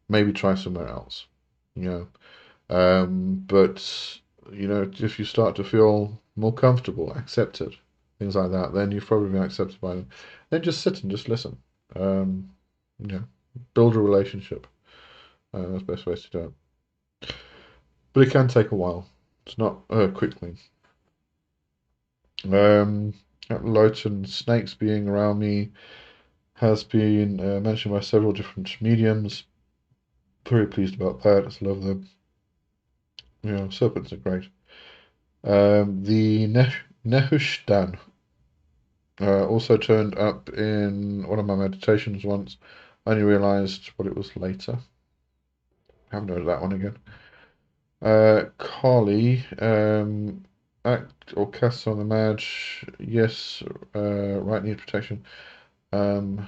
Maybe try somewhere else, you know. But if you start to feel more comfortable, accepted, things like that, then you've probably been accepted by them. Then just sit and just listen. Um, you know, build a relationship. That's the best way to do it. But it can take a while. It's not a quick thing. At Lowton, snakes being around me has been mentioned by several different mediums. Very pleased about that. I love them. Serpents are great. The Nehushtan also turned up in one of my meditations once. I only realised what it was later. I haven't heard of that one again. Carly, act or cast on the Madge. Yes, right, need protection. From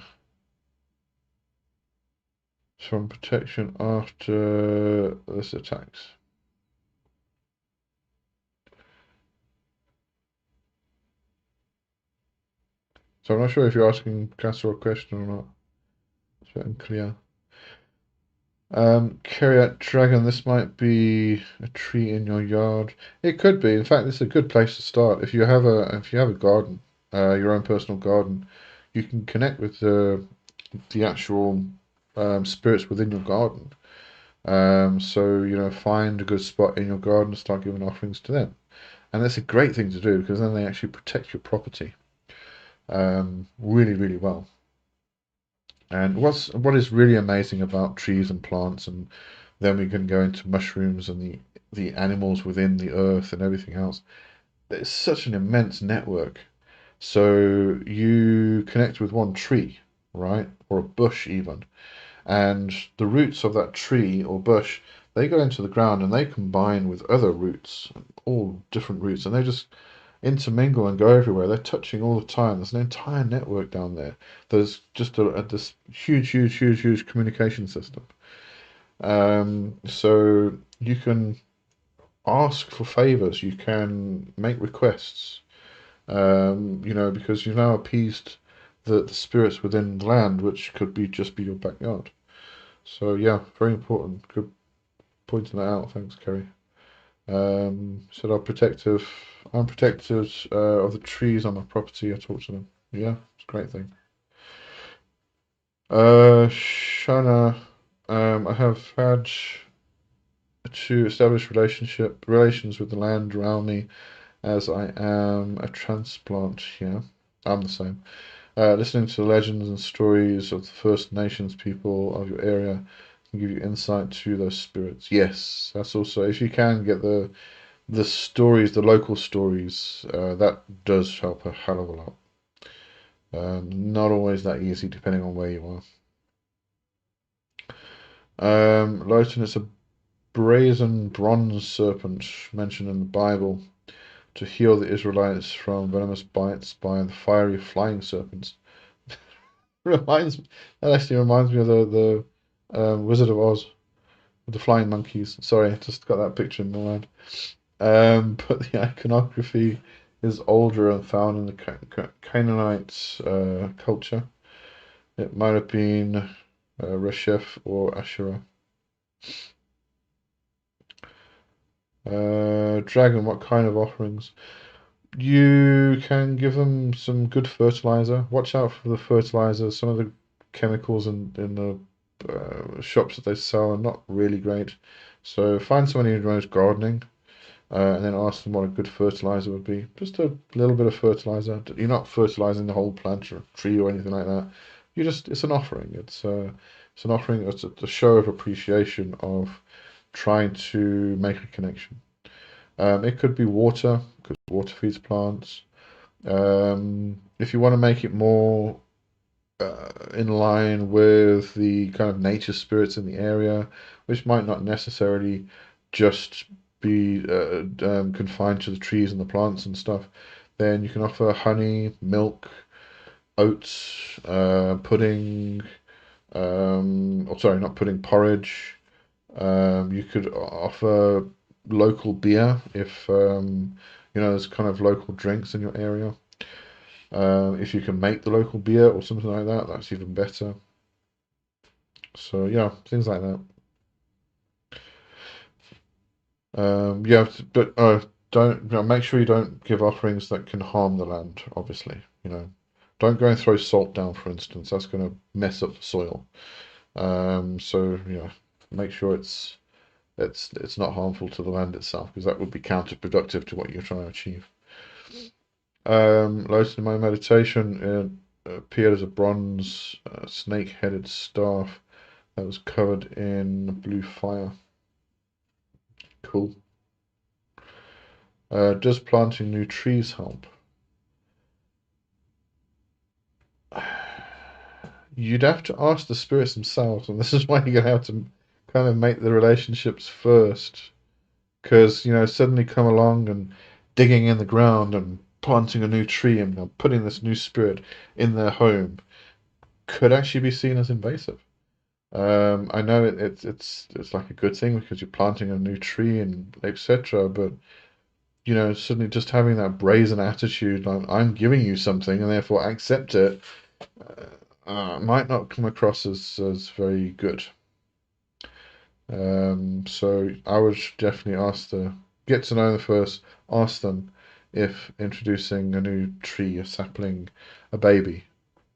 protection after this attacks. So I'm not sure if you're asking Castor a question or not. It's a bit unclear. Carry out dragon. This might be a tree in your yard. It could be. In fact, this is a good place to start. If you have a garden, your own personal garden, you can connect with the actual spirits within your garden. So find a good spot in your garden and start giving offerings to them. And that's a great thing to do because then they actually protect your property really, really well. And what is really amazing about trees and plants, and then we can go into mushrooms and the animals within the earth and everything else. It's such an immense network. So you connect with one tree, right? Or a bush even. And the roots of that tree or bush, they go into the ground and they combine with other roots, all different roots, and they just intermingle and go everywhere. They're touching all the time. There's an entire network down there. There's just this huge communication system. So you can ask for favors, you can make requests, because you've now appeased the spirits within the land, which could be just be your backyard. So yeah, very important. Good pointing that out. Thanks, Kerry. Said I'm protected of the trees on my property. I talk to them. Yeah, it's a great thing. Shana, I have had to establish relations with the land around me as I am a transplant. Yeah, I'm the same. Listening to the legends and stories of the First Nations people of your area can give you insight to those spirits. Yes, that's also if you can get the stories, the local stories, that does help a hell of a lot. Not always that easy, depending on where you are. Lotan, it's a brazen bronze serpent mentioned in the Bible to heal the Israelites from venomous bites by the fiery flying serpents. reminds That actually reminds me of the Wizard of Oz with the flying monkeys. Sorry, I just got that picture in my mind. But the iconography is older and found in the Canaanite culture. It might have been Reshef or Asherah. Dragon, what kind of offerings? You can give them some good fertilizer. Watch out for the fertilizer. Some of the chemicals in the shops that they sell are not really great. So find somebody who knows gardening, and then ask them what a good fertilizer would be. Just a little bit of fertilizer. You're not fertilizing the whole plant or tree or anything like that. It's an offering. It's an offering. It's a show of appreciation of trying to make a connection. It could be water, because water feeds plants. If you want to make it more in line with the kind of nature spirits in the area, which might not necessarily just be confined to the trees and the plants and stuff, then you can offer honey, milk, oats, pudding, or sorry, not pudding, porridge. You could offer local beer if there's kind of local drinks in your area. If you can make the local beer or something like that, that's even better. So yeah, things like that. Yeah, but don't make sure you don't give offerings that can harm the land. Obviously, don't go and throw salt down, for instance. That's going to mess up the soil. So yeah, make sure it's not harmful to the land itself, because that would be counterproductive to what you're trying to achieve. Lotus in my meditation, it appeared as a bronze snake-headed staff that was covered in blue fire. Cool. Does planting new trees help? You'd have to ask the spirits themselves, and this is why you're gonna have to kind of make the relationships first. Because, suddenly come along and digging in the ground and planting a new tree and putting this new spirit in their home could actually be seen as invasive. I know it's like a good thing because you're planting a new tree and etc. But suddenly just having that brazen attitude, like I'm giving you something and therefore accept it, might not come across as very good. So I would definitely get to know them first, ask them if introducing a new tree, a sapling, a baby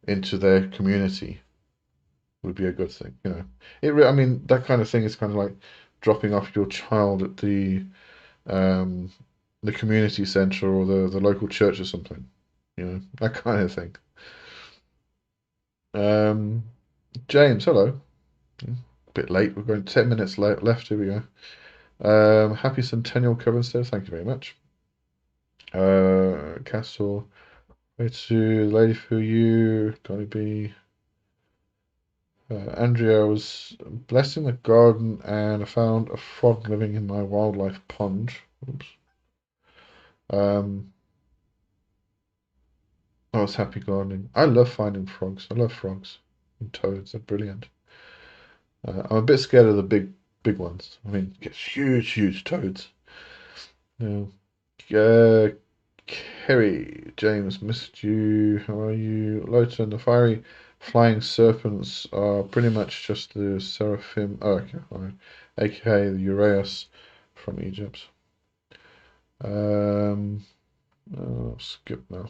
into their community would be a good thing. I mean, that kind of thing is kind of like dropping off your child at um, the community center or the local church or something. That kind of thing. Um, James, hello. A bit late. We're going 10 minutes left. Here we go. Happy Centennial Covenstead, thank you very much. Castle, way to Lady for you, gotta be. Andrea was blessing the garden and I found a frog living in my wildlife pond. Oops. Um, I was happy gardening. I love finding frogs. I love frogs and toads. They're brilliant. I'm a bit scared of the big ones. I mean, get huge toads. Yeah. Uh, Kerry, James, missed you. How are you? Lowton, the fiery flying serpents are pretty much just the seraphim. Oh, okay, fine. AKA the Uraeus from Egypt. Skip now.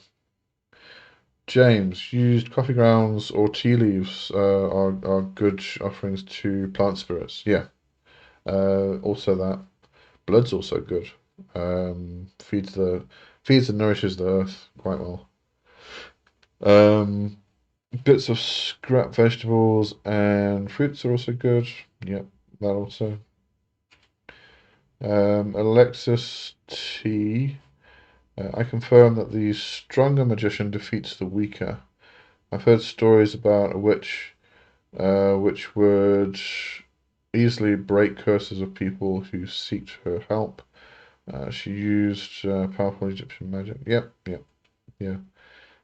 James, used coffee grounds or tea leaves are good offerings to plant spirits. Yeah. Also that. Blood's also good. Feeds and nourishes the earth quite well. Um, Bits of scrap vegetables and fruits are also good. Yep, that also. Alexis T. I confirm that the stronger magician defeats the weaker. I've heard stories about a witch which would easily break curses of people who seek her help. She used powerful Egyptian magic. Yep, yeah.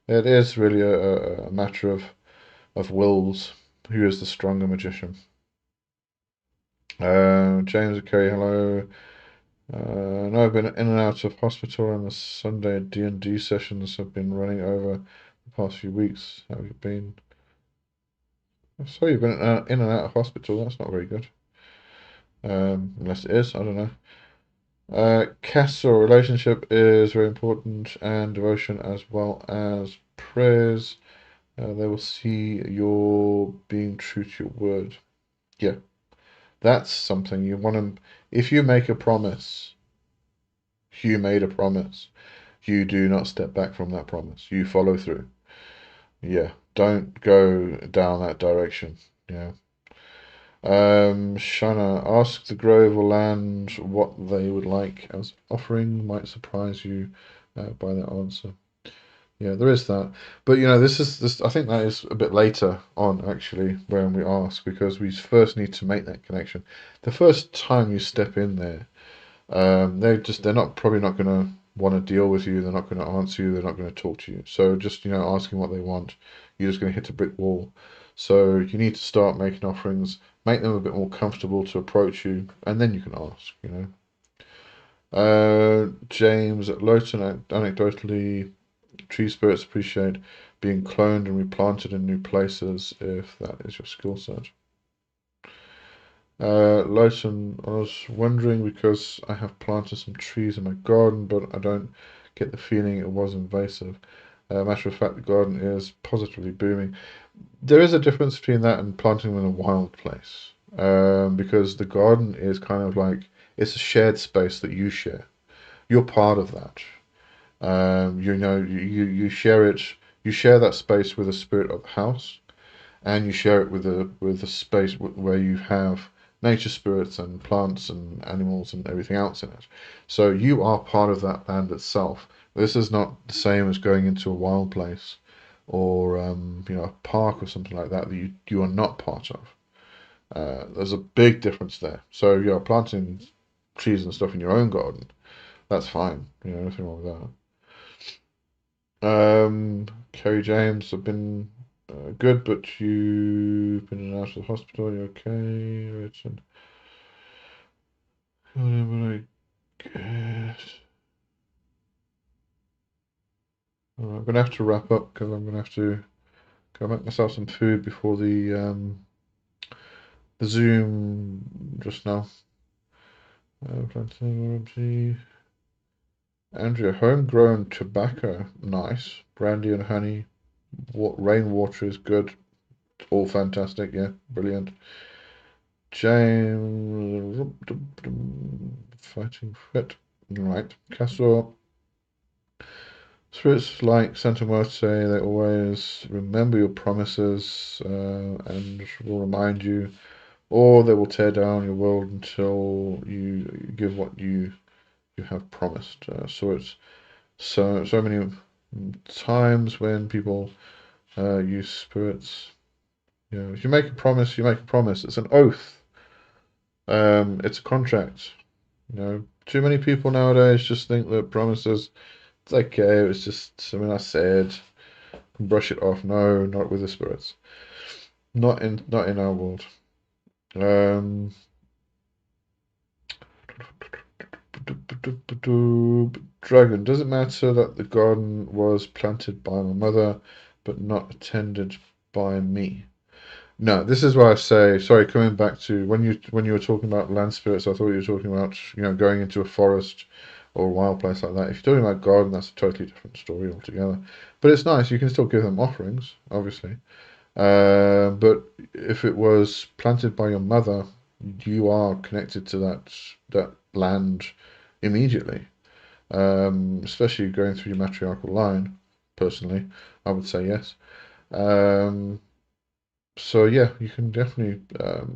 It is really a matter of wills. Who is the stronger magician? James and Kerry, hello. No, I've been in and out of hospital, and the Sunday D&D sessions have been running over the past few weeks. How have you been? So you've been in and out of hospital. That's not very good. Unless it is, I don't know. Castle relationship is very important, and devotion as well as prayers. They will see you're being true to your word. Yeah, that's something you want to. If you make a promise, you made a promise. You do not step back from that promise. You follow through. Yeah, don't go down that direction. Yeah. Shana, ask the Grove or Land what they would like as offering. Might surprise you by their answer. Yeah, there is that. But this. I think that is a bit later on actually when we ask because we first need to make that connection. The first time you step in there, they're not probably not going to want to deal with you. They're not going to answer you. They're not going to talk to you. So just asking what they want, you're just going to hit a brick wall. So you need to start making offerings, make them a bit more comfortable to approach you, and then you can ask. James at Lowton, anecdotally, tree spirits appreciate being cloned and replanted in new places if that is your skill set. Lowson, I was wondering because I have planted some trees in my garden, but I don't get the feeling it was invasive. Matter of fact, the garden is positively booming. There is a difference between that and planting them in a wild place, because the garden is kind of like it's a shared space that you share. You're part of that. You share it. You share that space with the spirit of the house, and you share it with the space where you have nature spirits and plants and animals and everything else in it. So you are part of that land itself. This is not the same as going into a wild place or a park or something like that that you are not part of. There's a big difference there. So you're planting trees and stuff in your own garden. That's fine. Nothing wrong with that. Kerry James, I've been good, but you've been in and out of the hospital. You okay? Richard? I guess. I'm gonna have to wrap up because I'm gonna have to go make myself some food before the Zoom just now. Andrea, homegrown tobacco, nice. Brandy and honey. Rainwater is good. All fantastic. Yeah, brilliant. James, fighting fit. Right. Castle. Spirits like Santa Muerte, they always remember your promises and will remind you or they will tear down your world until you give what you have promised. So it's so many times when people use spirits. You know, if you make a promise, you make a promise. It's an oath. It's a contract. You know, too many people nowadays just think that promises, it's okay, it's just something I said, brush it off. No, not with the spirits. Not in our world. Um, Dragon, does it matter that the garden was planted by my mother but not attended by me? No, this is why I say, sorry, coming back to when you were talking about land spirits, I thought you were talking about, going into a forest or a wild place like that. If you're talking about garden, that's a totally different story altogether. But it's nice, you can still give them offerings, obviously. But if it was planted by your mother, you are connected to that land immediately. Especially going through your matriarchal line. Personally, I would say yes. Um, so yeah, you can definitely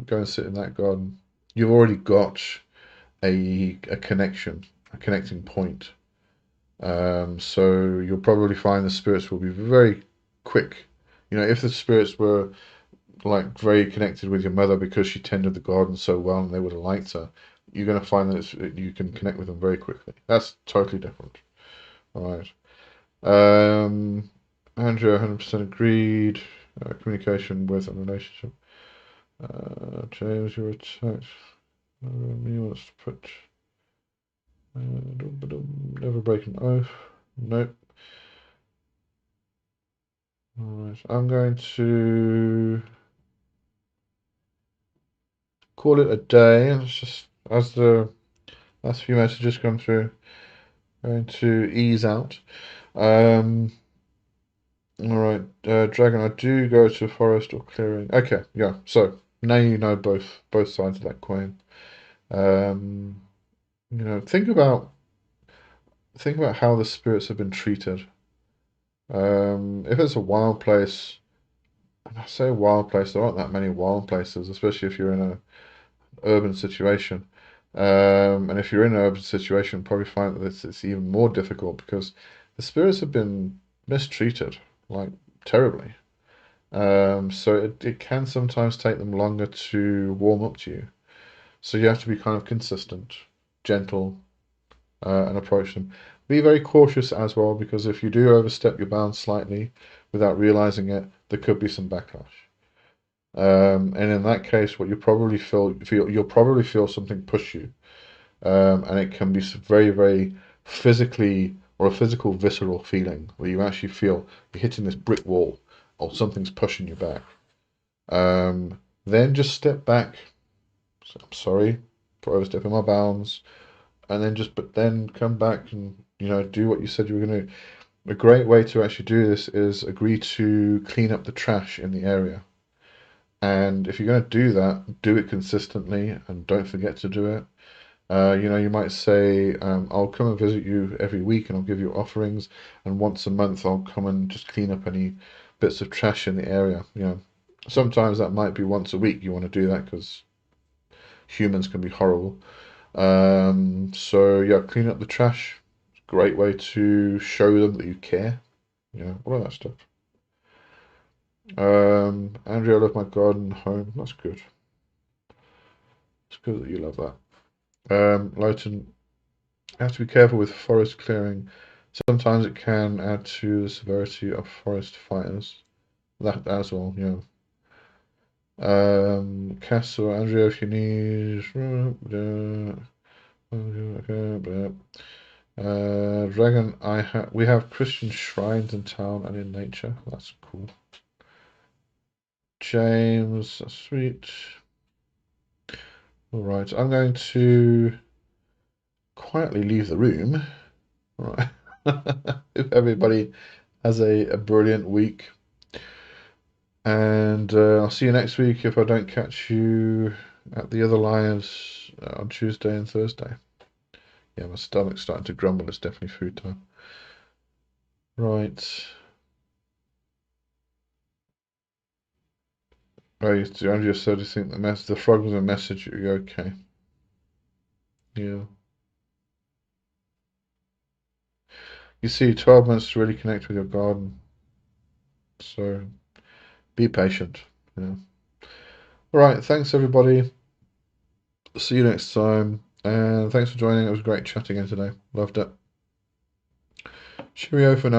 go and sit in that garden. You've already got a connection, a connecting point. So you'll probably find the spirits will be very quick. If the spirits were like very connected with your mother because she tended the garden so well and they would have liked her, you're going to find that you can connect with them very quickly. That's totally different. All right. Um, Andrew, 100% agreed. Communication with and relationship. James, you're attacked. Me wants to put. Never break an oath. Nope. Alright, I'm going to call it a day. It's just as the last few messages come through, going to ease out. Alright, Dragon, I do go to a forest or clearing. Okay, yeah, so now you know both sides of that coin. Um, think about how the spirits have been treated. If it's a wild place, and I say wild place, there aren't that many wild places, especially if you're in a urban situation. And if you're in an urban situation, probably find that it's even more difficult because the spirits have been mistreated, like terribly. So it can sometimes take them longer to warm up to you. So you have to be kind of consistent, gentle, and approach them. Be very cautious as well because if you do overstep your bounds slightly without realizing it, there could be some backlash. And in that case, what you'll probably feel something push you, and it can be very, very physically or a physical, visceral feeling where you actually feel you're hitting this brick wall or something's pushing you back. Then just step back. I'm sorry for overstepping my bounds, and then come back and do what you said you were going to do. A great way to actually do this is agree to clean up the trash in the area. And if you're going to do that, do it consistently and don't forget to do it. You might say, I'll come and visit you every week and I'll give you offerings, and once a month I'll come and just clean up any bits of trash in the area. Sometimes that might be once a week you want to do that because humans can be horrible. So yeah, clean up the trash. Great way to show them that you care. All of that stuff. Andrea, I love my garden home. That's good. It's good that you love that. Lowton, you have to be careful with forest clearing. Sometimes it can add to the severity of forest fires. That as well, yeah. Castle, Andrea, if you need. Dragon, we have Christian shrines in town and in nature. That's cool. James, that's sweet. All right, I'm going to quietly leave the room. All right. If everybody has a brilliant week. And I'll see you next week if I don't catch you at the other lives on Tuesday and Thursday. Yeah, my stomach's starting to grumble. It's definitely food time. Right. Oh, you just said you think the frog was a message. You're okay. Yeah. You see, 12 months to really connect with your garden. So be patient. Yeah. All right. Thanks, everybody. See you next time. And thanks for joining. It was great chatting again today. Loved it. Cheerio for now.